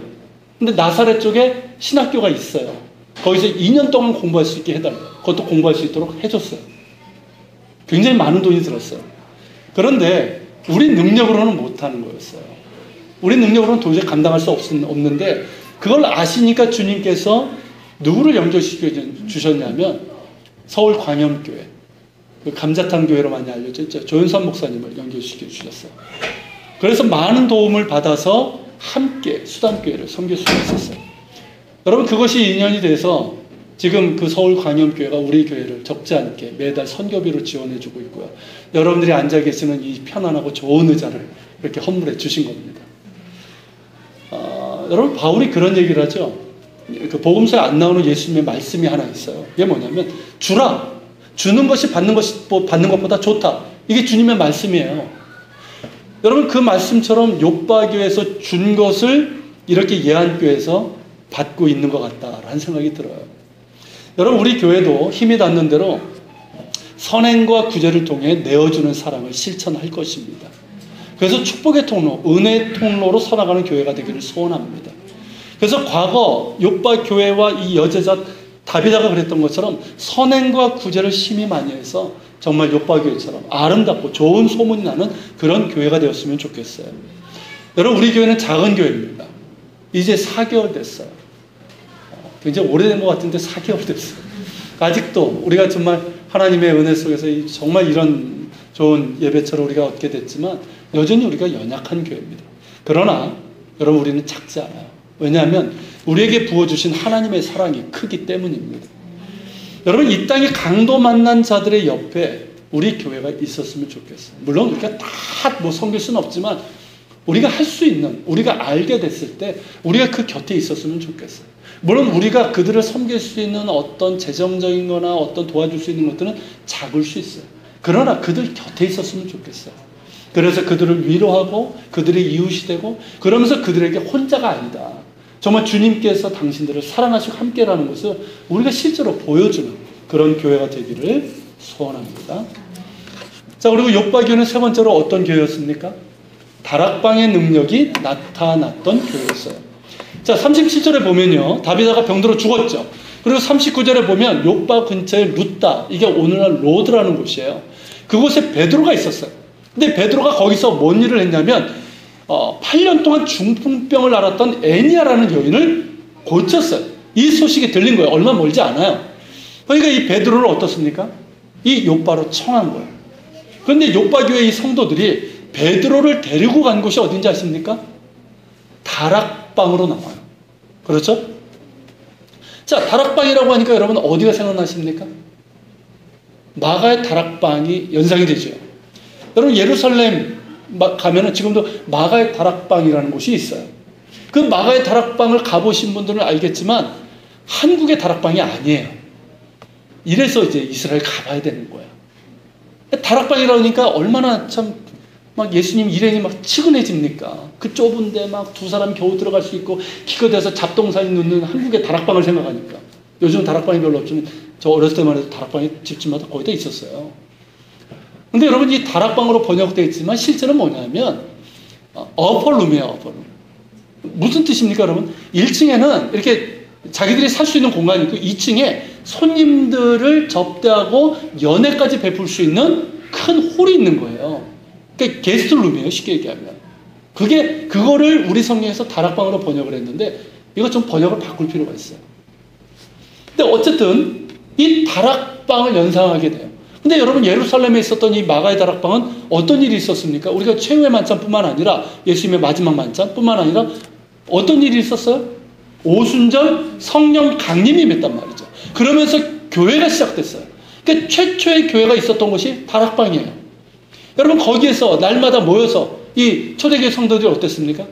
근데 나사렛 쪽에 신학교가 있어요. 거기서 2년 동안 공부할 수 있게 해달래요. 그것도 공부할 수 있도록 해줬어요. 굉장히 많은 돈이 들었어요. 그런데 우리 능력으로는 못하는 거였어요. 우리 능력으로는 도저히 감당할 수 없는데 그걸 아시니까 주님께서 누구를 연결시켜 주셨냐면 서울 광염교회, 그 감자탕 교회로 많이 알려져 있죠. 조윤선 목사님을 연결시켜 주셨어요. 그래서 많은 도움을 받아서 함께 수단교회를 섬길 수가 있었어요. 여러분, 그것이 인연이 돼서 지금 그 서울 광염교회가 우리 교회를 적지 않게 매달 선교비로 지원해주고 있고요. 여러분들이 앉아 계시는 이 편안하고 좋은 의자를 이렇게 헌물해 주신 겁니다. 여러분, 바울이 그런 얘기를 하죠. 그 복음서에 안 나오는 예수님의 말씀이 하나 있어요. 이게 뭐냐면 주라. 주는 것이 받는 것보다 좋다. 이게 주님의 말씀이에요. 여러분, 그 말씀처럼 요바교에서 준 것을 이렇게 예한교에서 받고 있는 것 같다라는 생각이 들어요. 여러분, 우리 교회도 힘이 닿는 대로 선행과 구제를 통해 내어주는 사랑을 실천할 것입니다. 그래서 축복의 통로, 은혜의 통로로 살아가는 교회가 되기를 소원합니다. 그래서 과거 요바 교회와 이 여제자 다비다가 그랬던 것처럼 선행과 구제를 심히 많이 해서 정말 욥바교회처럼 아름답고 좋은 소문이 나는 그런 교회가 되었으면 좋겠어요. 여러분, 우리 교회는 작은 교회입니다. 이제 4개월 됐어요. 굉장히 오래된 것 같은데 4개월 됐어요. 아직도 우리가 정말 하나님의 은혜 속에서 정말 이런 좋은 예배처럼 우리가 얻게 됐지만 여전히 우리가 연약한 교회입니다. 그러나 여러분, 우리는 작지 않아요. 왜냐하면 우리에게 부어주신 하나님의 사랑이 크기 때문입니다. 여러분, 이 땅에 강도 만난 자들의 옆에 우리 교회가 있었으면 좋겠어요. 물론 우리가 다 뭐 섬길 수는 없지만 우리가 할 수 있는, 우리가 알게 됐을 때 우리가 그 곁에 있었으면 좋겠어요. 물론 우리가 그들을 섬길 수 있는 어떤 재정적인 거나 어떤 도와줄 수 있는 것들은 작을 수 있어요. 그러나 그들 곁에 있었으면 좋겠어요. 그래서 그들을 위로하고 그들의 이웃이 되고, 그러면서 그들에게 혼자가 아니다, 정말 주님께서 당신들을 사랑하시고 함께라는 것을 우리가 실제로 보여주는 그런 교회가 되기를 소원합니다. 자, 그리고 욥바교회는 세 번째로 어떤 교회였습니까? 다락방의 능력이 나타났던 교회였어요. 자, 37절에 보면요, 다비다가 병들어 죽었죠. 그리고 39절에 보면 욥바 근처에 룻다, 이게 오늘날 로드라는 곳이에요. 그곳에 베드로가 있었어요. 근데 베드로가 거기서 뭔 일을 했냐면 8년 동안 중풍병을 앓았던 애니아라는 여인을 고쳤어요. 이 소식이 들린 거예요. 얼마 멀지 않아요. 그러니까 이 베드로를 어떻습니까? 이 욥바로 청한 거예요. 그런데 욥바교회 이 성도들이 베드로를 데리고 간 곳이 어딘지 아십니까? 다락방으로 나와요. 그렇죠? 자, 다락방이라고 하니까 여러분 어디가 생각나십니까? 마가의 다락방이 연상이 되죠. 여러분, 예루살렘 가면은 지금도 마가의 다락방이라는 곳이 있어요. 그 마가의 다락방을 가보신 분들은 알겠지만 한국의 다락방이 아니에요. 이래서 이제 이스라엘 가봐야 되는 거예요. 다락방이라고 하니까 얼마나 참 막 예수님 일행이 막 치근해집니까? 그 좁은데 막 두 사람 겨우 들어갈 수 있고 기껏해서 잡동사니 넣는 한국의 다락방을 생각하니까. 요즘 다락방이 별로 없지만 저 어렸을 때만 해도 다락방이 집집마다 거의 다 있었어요. 근데 여러분, 이 다락방으로 번역되어 있지만 실제는 뭐냐면 어퍼룸이에요. 어퍼룸. 무슨 뜻입니까, 여러분? 1층에는 이렇게 자기들이 살 수 있는 공간이 있고 2층에 손님들을 접대하고 연회까지 베풀 수 있는 큰 홀이 있는 거예요. 그러니까 게스트룸이에요, 쉽게 얘기하면. 그거를 우리 성경에서 다락방으로 번역을 했는데 이거 좀 번역을 바꿀 필요가 있어요. 근데 어쨌든 이 다락방을 연상하게 돼요. 근데 여러분, 예루살렘에 있었던 이 마가의 다락방은 어떤 일이 있었습니까? 우리가 최후의 만찬뿐만 아니라 예수님의 마지막 만찬뿐만 아니라 어떤 일이 있었어요? 오순절 성령 강림이 임했단 말이죠. 그러면서 교회가 시작됐어요. 그러니까 최초의 교회가 있었던 곳이 다락방이에요. 여러분, 거기에서 날마다 모여서 이 초대교회 성도들이 어땠습니까?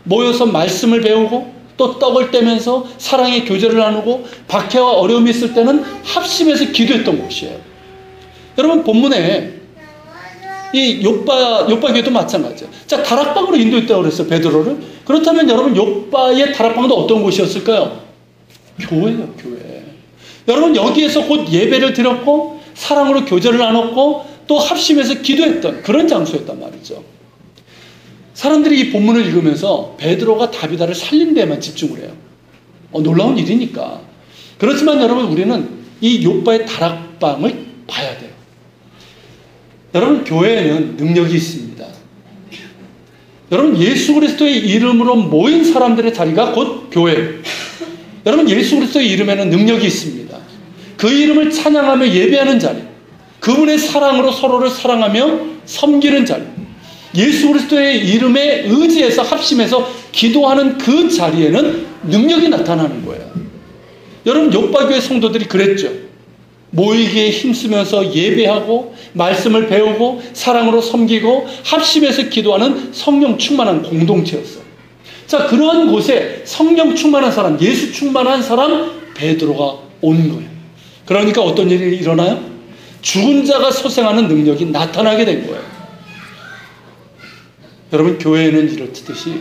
모여서 말씀을 배우고 또 떡을 떼면서 사랑의 교제를 나누고 박해와 어려움이 있을 때는 합심해서 기도했던 곳이에요. 여러분, 본문에 이 욥바교회도 마찬가지예요. 자, 다락방으로 인도했다고 그랬어요, 베드로를. 그렇다면 여러분, 욥바의 다락방도 어떤 곳이었을까요? 교회예요, 교회. 여러분, 여기에서 곧 예배를 드렸고 사랑으로 교제를 나눴고 또 합심해서 기도했던 그런 장소였단 말이죠. 사람들이 이 본문을 읽으면서 베드로가 다비다를 살린 데에만 집중을 해요. 놀라운 일이니까. 그렇지만 여러분, 우리는 이 욥바의 다락방을 봐야 돼요. 여러분, 교회에는 능력이 있습니다. 여러분, 예수 그리스도의 이름으로 모인 사람들의 자리가 곧 교회예요. 여러분, 예수 그리스도의 이름에는 능력이 있습니다. 그 이름을 찬양하며 예배하는 자리, 그분의 사랑으로 서로를 사랑하며 섬기는 자리, 예수 그리스도의 이름에 의지해서 합심해서 기도하는 그 자리에는 능력이 나타나는 거예요. 여러분, 욥바교회 성도들이 그랬죠. 모이기에 힘쓰면서 예배하고 말씀을 배우고 사랑으로 섬기고 합심해서 기도하는 성령 충만한 공동체였어요. 자, 그러한 곳에 성령 충만한 사람, 예수 충만한 사람 베드로가 온 거예요. 그러니까 어떤 일이 일어나요? 죽은 자가 소생하는 능력이 나타나게 된 거예요. 여러분, 교회에는 이렇듯이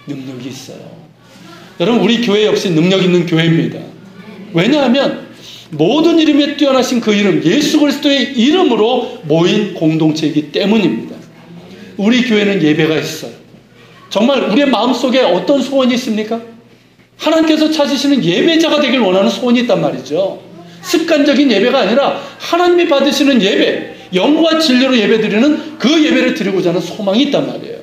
능력이 있어요. 여러분, 우리 교회 역시 능력 있는 교회입니다. 왜냐하면 모든 이름에 뛰어나신 그 이름, 예수 그리스도의 이름으로 모인 공동체이기 때문입니다. 우리 교회는 예배가 있어요. 정말 우리의 마음속에 어떤 소원이 있습니까? 하나님께서 찾으시는 예배자가 되길 원하는 소원이 있단 말이죠. 습관적인 예배가 아니라 하나님이 받으시는 예배, 영과 진리로 예배드리는 그 예배를 드리고자 하는 소망이 있단 말이에요.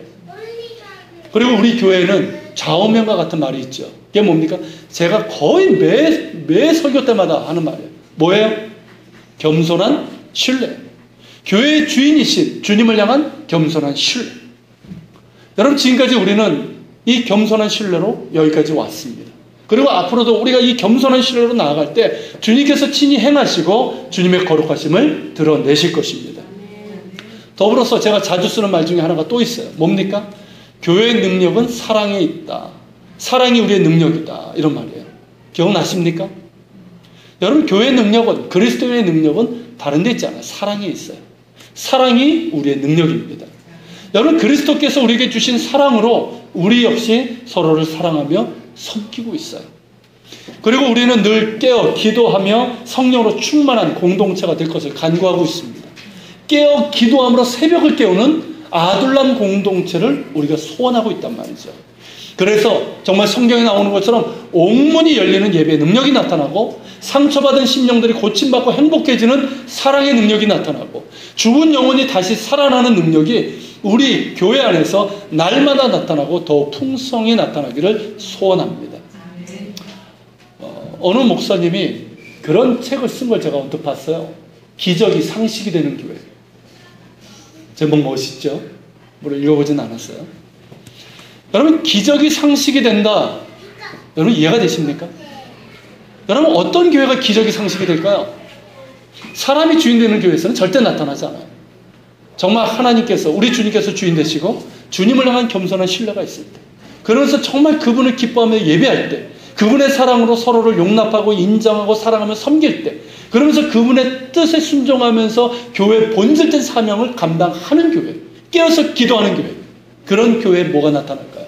그리고 우리 교회는 좌우명과 같은 말이 있죠. 이게 뭡니까? 제가 거의 매 설교 때마다 하는 말이에요. 뭐예요? 겸손한 신뢰. 교회의 주인이신 주님을 향한 겸손한 신뢰. 여러분, 지금까지 우리는 이 겸손한 신뢰로 여기까지 왔습니다. 그리고 앞으로도 우리가 이 겸손한 신뢰로 나아갈 때 주님께서 친히 행하시고 주님의 거룩하심을 드러내실 것입니다. 더불어서 제가 자주 쓰는 말 중에 하나가 또 있어요. 뭡니까? 교회의 능력은 사랑에 있다. 사랑이 우리의 능력이다. 이런 말이에요. 기억나십니까? 여러분, 교회의 능력은, 그리스도의 능력은 다른 데 있지 않아요. 사랑에 있어요. 사랑이 우리의 능력입니다. 여러분, 그리스도께서 우리에게 주신 사랑으로 우리 역시 서로를 사랑하며 섬기고 있어요. 그리고 우리는 늘 깨어 기도하며 성령으로 충만한 공동체가 될 것을 간구하고 있습니다. 깨어 기도함으로 새벽을 깨우는 아둘람 공동체를 우리가 소원하고 있단 말이죠. 그래서 정말 성경에 나오는 것처럼 옥문이 열리는 예배의 능력이 나타나고, 상처받은 심령들이 고침받고 행복해지는 사랑의 능력이 나타나고, 죽은 영혼이 다시 살아나는 능력이 우리 교회 안에서 날마다 나타나고 더 풍성히 나타나기를 소원합니다. 어느 목사님이 그런 책을 쓴 걸 제가 언뜻 봤어요. 기적이 상식이 되는 교회. 제목 멋있죠? 물론 읽어보진 않았어요. 여러분, 기적이 상식이 된다. 여러분, 이해가 되십니까? 여러분, 어떤 교회가 기적이 상식이 될까요? 사람이 주인 되는 교회에서는 절대 나타나지 않아요. 정말 하나님께서, 우리 주님께서 주인 되시고 주님을 향한 겸손한 신뢰가 있을 때, 그러면서 정말 그분을 기뻐하며 예배할 때, 그분의 사랑으로 서로를 용납하고 인정하고 사랑하며 섬길 때, 그러면서 그분의 뜻에 순종하면서 교회의 본질된 사명을 감당하는 교회, 깨어서 기도하는 교회, 그런 교회에 뭐가 나타날까요?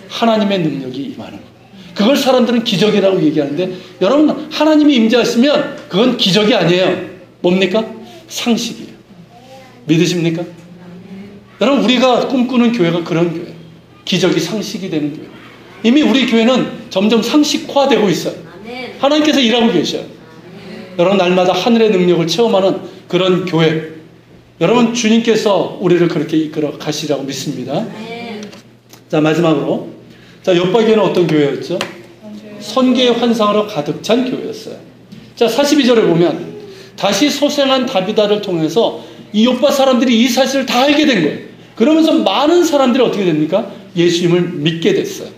하나님의 능력이 임하는 거예요. 그걸 사람들은 기적이라고 얘기하는데, 여러분, 하나님이 임재하시면 그건 기적이 아니에요. 뭡니까? 상식이에요. 믿으십니까? 여러분, 우리가 꿈꾸는 교회가 그런 교회예요. 기적이 상식이 되는 교회. 이미 우리 교회는 점점 상식화되고 있어요. 하나님께서 일하고 계셔요. 여러분, 날마다 하늘의 능력을 체험하는 그런 교회, 여러분, 주님께서 우리를 그렇게 이끌어 가시라고 믿습니다. 자, 마지막으로, 자, 요파 교회는 어떤 교회였죠? 선교의 환상으로 가득 찬 교회였어요. 자, 42절에 보면 다시 소생한 다비다를 통해서 이 요파 사람들이 이 사실을 다 알게 된 거예요. 그러면서 많은 사람들이 어떻게 됩니까? 예수님을 믿게 됐어요.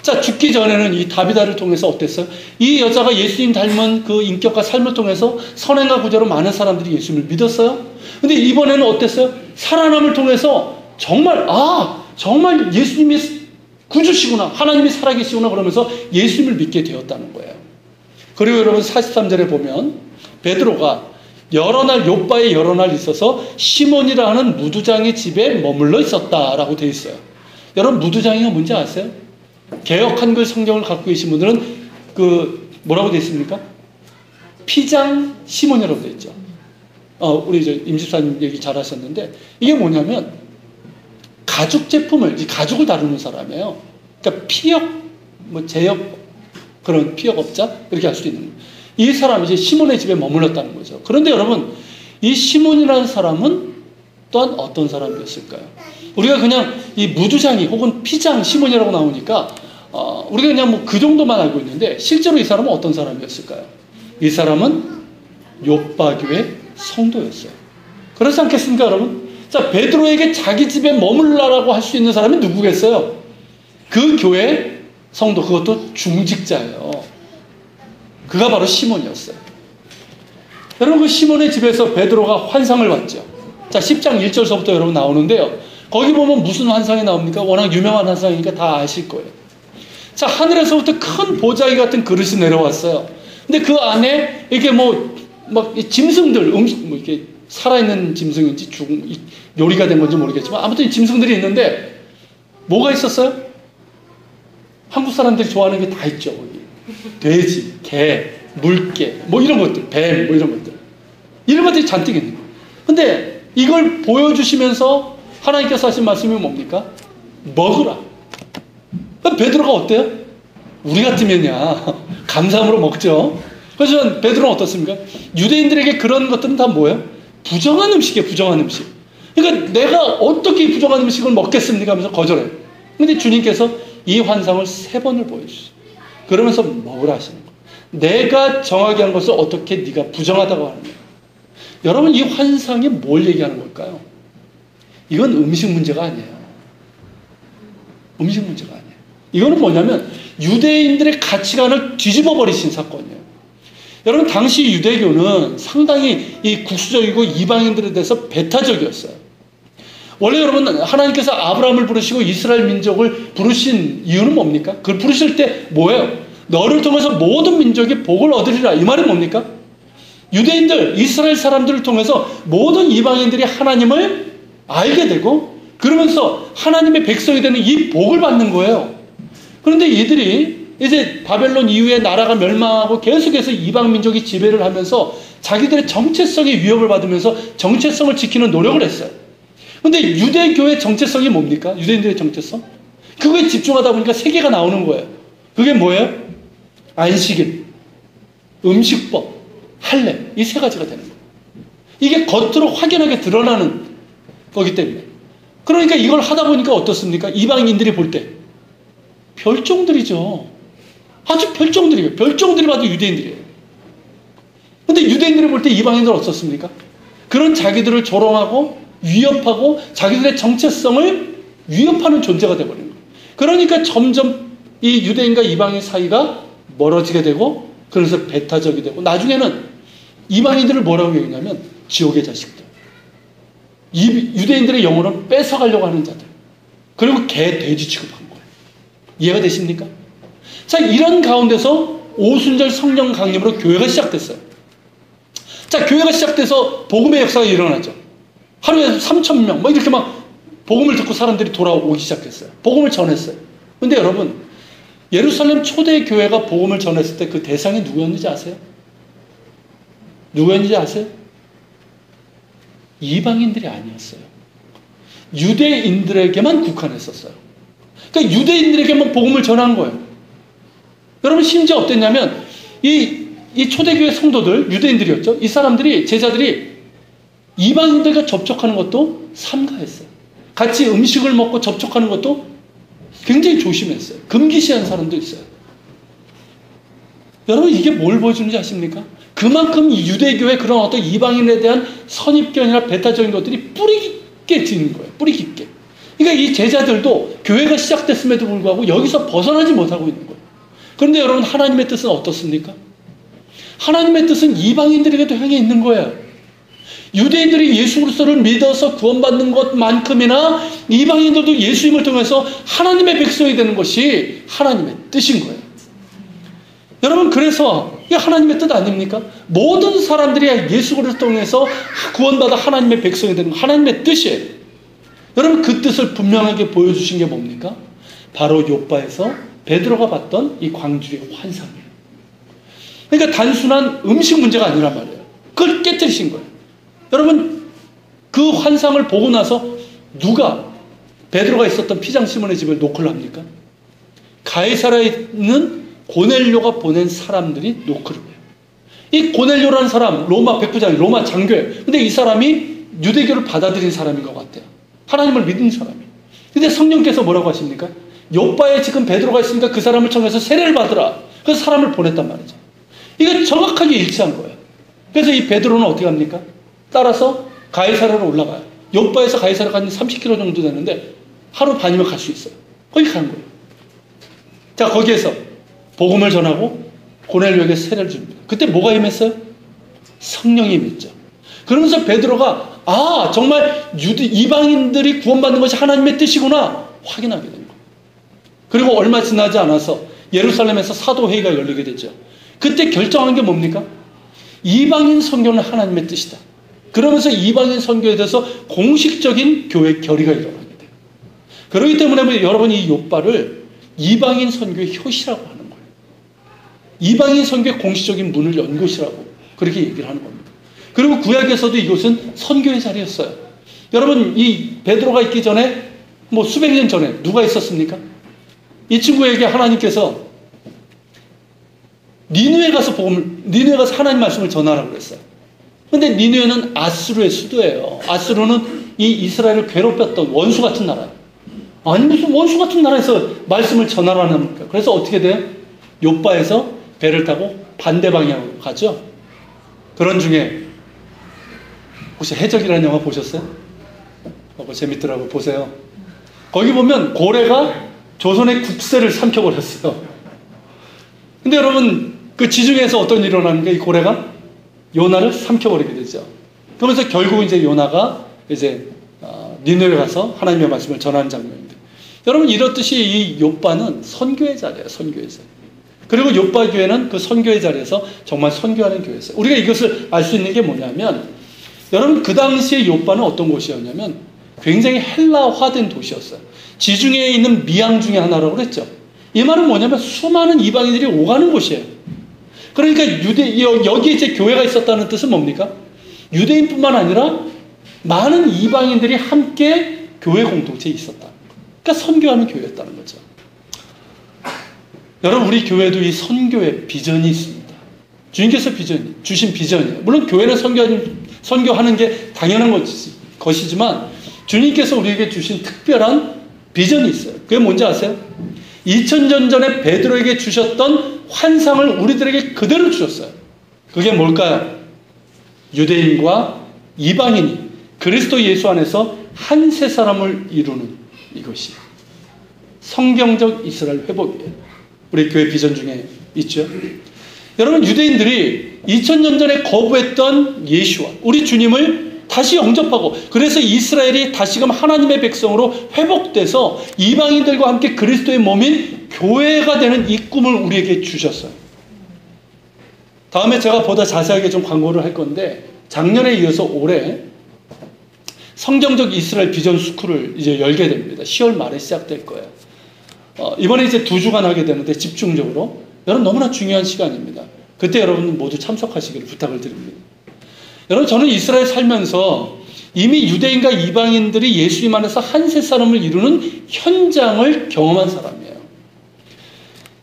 자, 죽기 전에는 이 다비다를 통해서 어땠어요? 이 여자가 예수님 닮은 그 인격과 삶을 통해서 선행과 구제로 많은 사람들이 예수님을 믿었어요. 근데 이번에는 어땠어요? 살아남을 통해서 정말 예수님이 구주시구나, 하나님이 살아계시구나, 그러면서 예수님을 믿게 되었다는 거예요. 그리고 여러분, 43절에 보면 베드로가 요빠에 여러 날 있어서 시몬이라 하는 무두장의 집에 머물러 있었다라고 되어 있어요. 여러분, 무두장이가 뭔지 아세요? 개역 한글 성경을 갖고 계신 분들은 뭐라고 되어 있습니까? 피장 시몬이라고 되어 있죠. 우리 임집사님 얘기 잘 하셨는데, 이게 뭐냐면 가죽 가죽을 다루는 사람이에요. 그러니까 피역, 제역, 그런 피역업자, 이렇게 할 수 있는 거예요. 이 사람이 이제 시몬의 집에 머물렀다는 거죠. 그런데 여러분, 이 시몬이라는 사람은 또한 어떤 사람이었을까요? 우리가 그냥 이 무두장이 혹은 피장 시몬이라고 나오니까 우리가 그냥 그 정도만 알고 있는데, 실제로 이 사람은 어떤 사람이었을까요? 이 사람은 요빠교회 성도였어요. 그렇지 않겠습니까, 여러분? 자, 베드로에게 자기 집에 머물라라고 할 수 있는 사람이 누구겠어요? 그 교회 성도, 그것도 중직자예요. 그가 바로 시몬이었어요. 여러분, 그 시몬의 집에서 베드로가 환상을 봤죠. 자, 10장 1절서부터 여러분 나오는데요. 거기 보면 무슨 환상이 나옵니까? 워낙 유명한 환상이니까 다 아실 거예요. 자, 하늘에서부터 큰 보자기 같은 그릇이 내려왔어요. 근데 그 안에 이렇게 짐승들, 이렇게 살아있는 짐승인지 요리가 된 건지 모르겠지만, 아무튼 짐승들이 있는데, 뭐가 있었어요? 한국 사람들이 좋아하는 게 다 있죠, 거기. 돼지, 개, 물개, 이런 것들, 뱀, 이런 것들. 이런 것들이 잔뜩 있는 거예요. 근데 이걸 보여주시면서 하나님께서 하신 말씀이 뭡니까? 먹으라. 그럼 베드로가 어때요? 우리 같으면야 감사함으로 먹죠. 그래서 베드로는 어떻습니까? 유대인들에게 그런 것들은 다 뭐예요? 부정한 음식이에요. 부정한 음식. 그러니까 내가 어떻게 부정한 음식을 먹겠습니까? 하면서 거절해요. 근데 주님께서 이 환상을 3번을 보여주세요. 그러면서 먹으라 하시는 거예요. 내가 정하게 한 것을 어떻게 네가 부정하다고 하는 거예요. 여러분, 이 환상이 뭘 얘기하는 걸까요? 이건 음식 문제가 아니에요. 음식 문제가 아니에요. 이거는 뭐냐면 유대인들의 가치관을 뒤집어 버리신 사건이에요. 여러분, 당시 유대교는 상당히 이 국수적이고 이방인들에 대해서 배타적이었어요. 원래 여러분, 하나님께서 아브라함을 부르시고 이스라엘 민족을 부르신 이유는 뭡니까? 그걸 부르실 때 뭐예요? 너를 통해서 모든 민족이 복을 얻으리라. 이 말이 뭡니까? 유대인들, 이스라엘 사람들을 통해서 모든 이방인들이 하나님을 알게 되고 그러면서 하나님의 백성이 되는 이 복을 받는 거예요. 그런데 이들이 이제 바벨론 이후에 나라가 멸망하고 계속해서 이방 민족이 지배를 하면서 자기들의 정체성의 위협을 받으면서 정체성을 지키는 노력을 했어요. 그런데 유대교의 정체성이 뭡니까? 유대인들의 정체성? 그거에 집중하다 보니까 3개가 나오는 거예요. 그게 뭐예요? 안식일, 음식법, 할례. 이 3가지가 되는 거예요. 이게 겉으로 확연하게 드러나는 거기 때문에. 그러니까 이걸 하다 보니까 어떻습니까? 이방인들이 볼 때 별종들이죠. 아주 별종들이에요. 별종들이 봐도 유대인들이에요. 근데 유대인들이 볼 때 이방인들은 어떻습니까? 그런 자기들을 조롱하고 위협하고 자기들의 정체성을 위협하는 존재가 되어버리는 거예요. 그러니까 점점 이 유대인과 이방인 사이가 멀어지게 되고 그래서 배타적이 되고 나중에는 이방인들을 뭐라고 얘기하냐면 지옥의 자식들. 유대인들의 영혼을 뺏어가려고 하는 자들. 그리고 개, 돼지 취급한 거예요. 이해가 되십니까? 자, 이런 가운데서 오순절 성령 강림으로 교회가 시작됐어요. 자, 교회가 시작돼서 복음의 역사가 일어나죠. 하루에 3,000명, 뭐 이렇게 막 복음을 듣고 사람들이 돌아오기 시작했어요. 복음을 전했어요. 근데 여러분, 예루살렘 초대 교회가 복음을 전했을 때 그 대상이 누구였는지 아세요? 누구였는지 아세요? 이방인들이 아니었어요. 유대인들에게만 국한했었어요. 그러니까 유대인들에게만 복음을 전한 거예요. 여러분, 심지어 어땠냐면 이 초대교회 성도들, 유대인들이었죠. 이 사람들이, 제자들이 이방인들과 접촉하는 것도 삼가했어요. 같이 음식을 먹고 접촉하는 것도 굉장히 조심했어요. 금기시한 사람도 있어요. 여러분, 이게 뭘 보여주는지 아십니까? 그만큼 유대교의 그런 어떤 이방인에 대한 선입견이나 배타적인 것들이 뿌리 깊게 드는 거예요. 뿌리 깊게. 그러니까 이 제자들도 교회가 시작됐음에도 불구하고 여기서 벗어나지 못하고 있는 거예요. 그런데 여러분, 하나님의 뜻은 어떻습니까? 하나님의 뜻은 이방인들에게도 향해 있는 거예요. 유대인들이 예수 그리스도를 믿어서 구원받는 것만큼이나 이방인들도 예수님을 통해서 하나님의 백성이 되는 것이 하나님의 뜻인 거예요. 여러분, 그래서 이게 하나님의 뜻 아닙니까? 모든 사람들이 예수 그리스도를 통해서 구원받아 하나님의 백성이 되는 거 하나님의 뜻이에요. 여러분, 그 뜻을 분명하게 보여주신 게 뭡니까? 바로 욥바에서 베드로가 봤던 이 광주리의 환상이에요. 그러니까 단순한 음식 문제가 아니란 말이에요. 그걸 깨뜨리신 거예요. 여러분, 그 환상을 보고 나서 누가 베드로가 있었던 피장 시몬의 집을 노크를 합니까? 가이사라에 있는 고넬료가 보낸 사람들이 노크를 해요. 이 고넬료라는 사람, 로마 백부장이, 로마 장교예요. 근데 이 사람이 유대교를 받아들인 사람인 것 같아요. 하나님을 믿은 사람이. 근데 성령께서 뭐라고 하십니까? 욥바에 지금 베드로가 있으니까 그 사람을 청해서 세례를 받으라. 그래서 사람을 보냈단 말이죠. 이게 정확하게 일치한 거예요. 그래서 이 베드로는 어떻게 합니까? 따라서 가이사라로 올라가요. 욥바에서 가이사라가 한 30km 정도 되는데 하루 반이면 갈 수 있어요. 거기 가는 거예요. 자, 거기에서 복음을 전하고 고넬료에게 세례를 줍니다. 그때 뭐가 임했어요? 성령이 임했죠. 그러면서 베드로가 정말 이방인들이 구원받는 것이 하나님의 뜻이구나 확인하게 된 거예요. 그리고 얼마 지나지 않아서 예루살렘에서 사도회의가 열리게 되죠. 그때 결정한 게 뭡니까? 이방인 선교는 하나님의 뜻이다. 그러면서 이방인 선교에 대해서 공식적인 교회 결의가 일어나게 돼요. 그렇기 때문에 여러분, 이 욥바를 이방인 선교의 효시라고 하는 거예요. 이방인 선교의 공식적인 문을 연 곳이라고 그렇게 얘기를 하는 겁니다. 그리고 구약에서도 이곳은 선교의 자리였어요. 여러분, 이 베드로가 있기 전에 수백 년 전에 누가 있었습니까? 이 친구에게 하나님께서 니느웨 가서 하나님 말씀을 전하라고 그랬어요. 근데 니느웨는 아수르의 수도예요. 아수르는 이 이스라엘을 괴롭혔던 원수 같은 나라예요. 아니 무슨 원수 같은 나라에서 말씀을 전하라는 겁니까? 그래서 어떻게 돼요? 욥바에서 배를 타고 반대 방향으로 가죠. 그런 중에 혹시 해적이라는 영화 보셨어요? 그거 재밌더라고요. 보세요. 거기 보면 고래가 조선의 국세를 삼켜버렸어요. 근데 여러분 그 지중해에서 어떤 일이 일어나는가? 이 고래가 요나를 삼켜버리게 되죠. 그러면서 결국 이제 요나가 이제 니느웨 가서 하나님의 말씀을 전하는 장면입니다. 여러분 이렇듯이 이 욥바는 선교의 자리예요. 선교의 자리. 그리고 욥바 교회는 그 선교의 자리에서 정말 선교하는 교회였어요. 우리가 이것을 알 수 있는 게 뭐냐면 여러분 그 당시에 욥바는 어떤 곳이었냐면 굉장히 헬라화된 도시였어요. 지중해에 있는 미양 중에 하나라고 그랬죠. 이 말은 뭐냐면 수많은 이방인들이 오가는 곳이에요. 그러니까 여기에 이제 교회가 있었다는 뜻은 뭡니까? 유대인뿐만 아니라 많은 이방인들이 함께 교회 공동체에 있었다. 그러니까 선교하는 교회였다는 거죠. 여러분 우리 교회도 이 선교의 비전이 있습니다. 주님께서 주신 비전이에요. 물론 교회는 선교하는 게 당연한 것이지만 주님께서 우리에게 주신 특별한 비전이 있어요. 그게 뭔지 아세요? 2000년 전에 베드로에게 주셨던 환상을 우리들에게 그대로 주셨어요. 그게 뭘까요? 유대인과 이방인이 그리스도 예수 안에서 한 세 사람을 이루는 이것이 성경적 이스라엘 회복이에요. 우리 교회 비전 중에 있죠. 여러분 유대인들이 2000년 전에 거부했던 예수와 우리 주님을 다시 영접하고 그래서 이스라엘이 다시금 하나님의 백성으로 회복돼서 이방인들과 함께 그리스도의 몸인 교회가 되는 이 꿈을 우리에게 주셨어요. 다음에 제가 보다 자세하게 좀 광고를 할 건데 작년에 이어서 올해 성경적 이스라엘 비전 스쿨을 이제 열게 됩니다. 10월 말에 시작될 거예요. 이번에 이제 2주간 하게 되는데 집중적으로 여러분 너무나 중요한 시간입니다. 그때 여러분 모두 참석하시기를 부탁을 드립니다. 여러분 저는 이스라엘 살면서 이미 유대인과 이방인들이 예수님 안에서 한 세 사람을 이루는 현장을 경험한 사람이에요.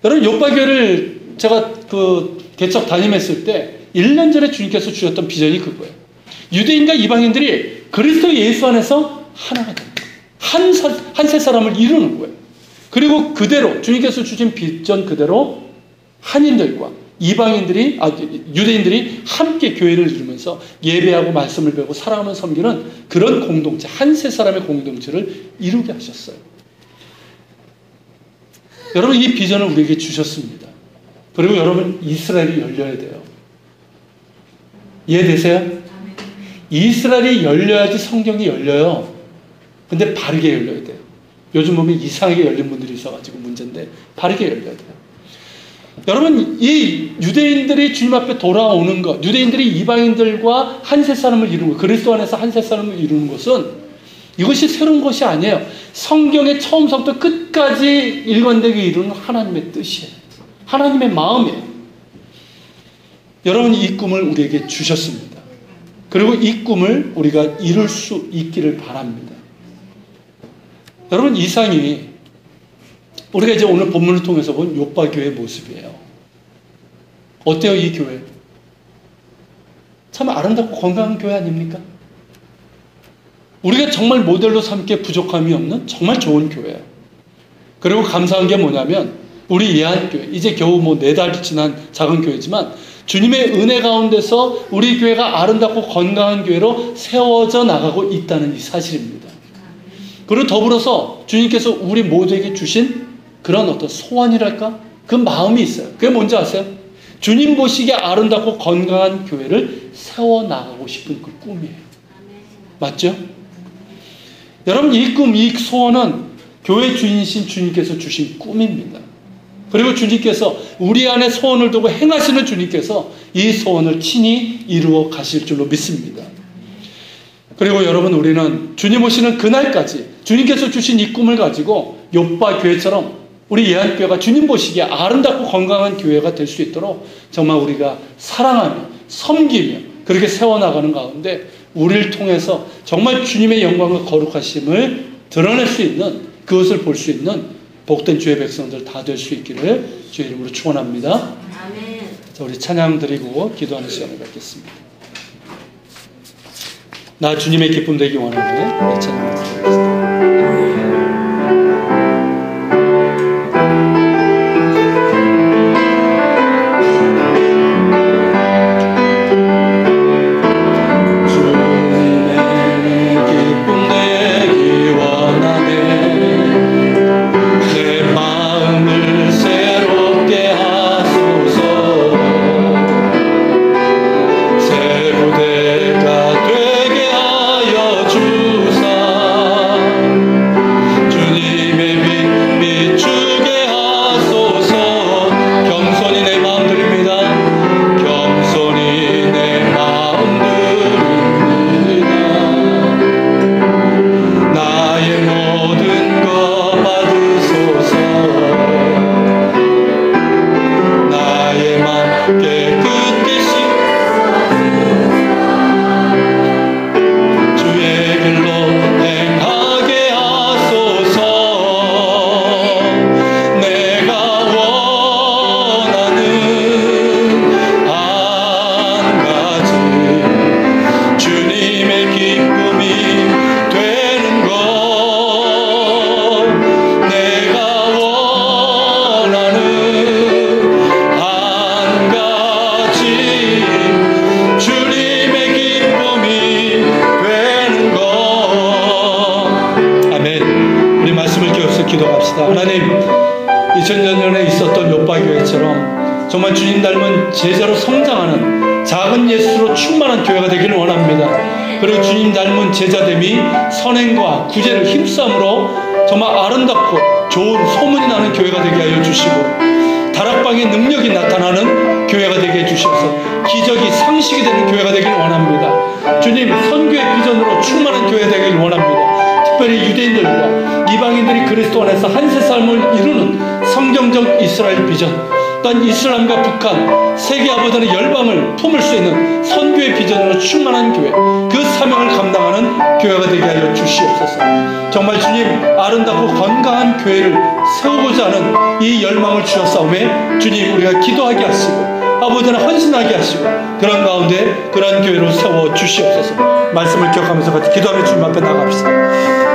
여러분 욥바교회를 제가 그 개척 담임했을 때 1년 전에 주님께서 주셨던 비전이 그거예요. 유대인과 이방인들이 그리스도 예수 안에서 하나가 되는 거예요. 한 세 사람을 이루는 거예요. 그리고 그대로 주님께서 주신 비전 그대로 한인들과 유대인들이 함께 교회를 이루면서 예배하고 말씀을 배우고 사랑하며 섬기는 그런 공동체, 한 세 사람의 공동체를 이루게 하셨어요. 여러분 이 비전을 우리에게 주셨습니다. 그리고 여러분 이스라엘이 열려야 돼요. 이해되세요? 이스라엘이 열려야지 성경이 열려요. 근데 바르게 열려야 돼요. 요즘 보면 이상하게 열린 분들이 있어가지고 문제인데 바르게 열려야 돼요. 여러분 이 유대인들이 주님 앞에 돌아오는 것, 유대인들이 이방인들과 한 세 사람을 이루는 것, 그리스도 안에서 한 세 사람을 이루는 것은 이것이 새로운 것이 아니에요. 성경의 처음부터 끝까지 일관되게 이루는 하나님의 뜻이에요. 하나님의 마음이에요. 여러분 이 꿈을 우리에게 주셨습니다. 그리고 이 꿈을 우리가 이룰 수 있기를 바랍니다. 여러분 이상이 우리가 이제 오늘 본문을 통해서 본 욥바 교회의 모습이에요. 어때요 이 교회? 참 아름답고 건강한 교회 아닙니까? 우리가 정말 모델로 삼기에 부족함이 없는 정말 좋은 교회예요. 그리고 감사한 게 뭐냐면 우리 예한교회 이제 겨우 4달 지난 작은 교회지만 주님의 은혜 가운데서 우리 교회가 아름답고 건강한 교회로 세워져 나가고 있다는 이 사실입니다. 그리고 더불어서 주님께서 우리 모두에게 주신 그런 어떤 소원이랄까? 그 마음이 있어요. 그게 뭔지 아세요? 주님 보시기에 아름답고 건강한 교회를 세워나가고 싶은 그 꿈이에요. 맞죠? 여러분 이 꿈, 이 소원은 교회 주인이신 주님께서 주신 꿈입니다. 그리고 주님께서 우리 안에 소원을 두고 행하시는 주님께서 이 소원을 친히 이루어 가실 줄로 믿습니다. 그리고 여러분 우리는 주님 오시는 그날까지 주님께서 주신 이 꿈을 가지고 욥바 교회처럼 우리 예한교회가 주님 보시기에 아름답고 건강한 교회가 될 수 있도록 정말 우리가 사랑하며 섬기며 그렇게 세워나가는 가운데 우리를 통해서 정말 주님의 영광과 거룩하심을 드러낼 수 있는 그것을 볼 수 있는 복된 주의 백성들 다 될 수 있기를 주의 이름으로 축원합니다. 아멘. 자, 우리 찬양 드리고 기도하는 시간을 갖겠습니다. 나 주님의 기쁨 되기 원하네. 내 찬양을 드리겠습니다. 하나님, 2000년 전에 있었던 요파교회처럼 정말 주님 닮은 제자로 성장하는 작은 예수로 충만한 교회가 되기를 원합니다. 그리고 주님 닮은 제자됨이 선행과 구제를 힘싸움으로 정말 아름답고 좋은 소문이 나는 교회가 되게 하여 주시고, 다락방의 능력이 나타나는 교회가 되게 해주셔서 기적이 상식이 되는 교회가 되기를 원합니다. 주님, 선교의 비전으로 충만한 교회가 되기를 원합니다. 특별히 유대인들과 이방인들이 그리스도 안에서 한세 삶을 이루는 성경적 이스라엘 비전, 또한 이슬람과 북한, 세계 아버지의 열방을 품을 수 있는 선교의 비전으로 충만한 교회, 그 사명을 감당하는 교회가 되게 하여 주시옵소서. 정말 주님, 아름답고 건강한 교회를 세우고자 하는 이 열망을 주셨사오매 주님, 우리가 기도하게 하시고 아버지는 헌신하게 하시고 그런 가운데 그런 교회로 세워 주시옵소서. 말씀을 기억하면서 같이 기도하며 주님 앞에 나갑시다.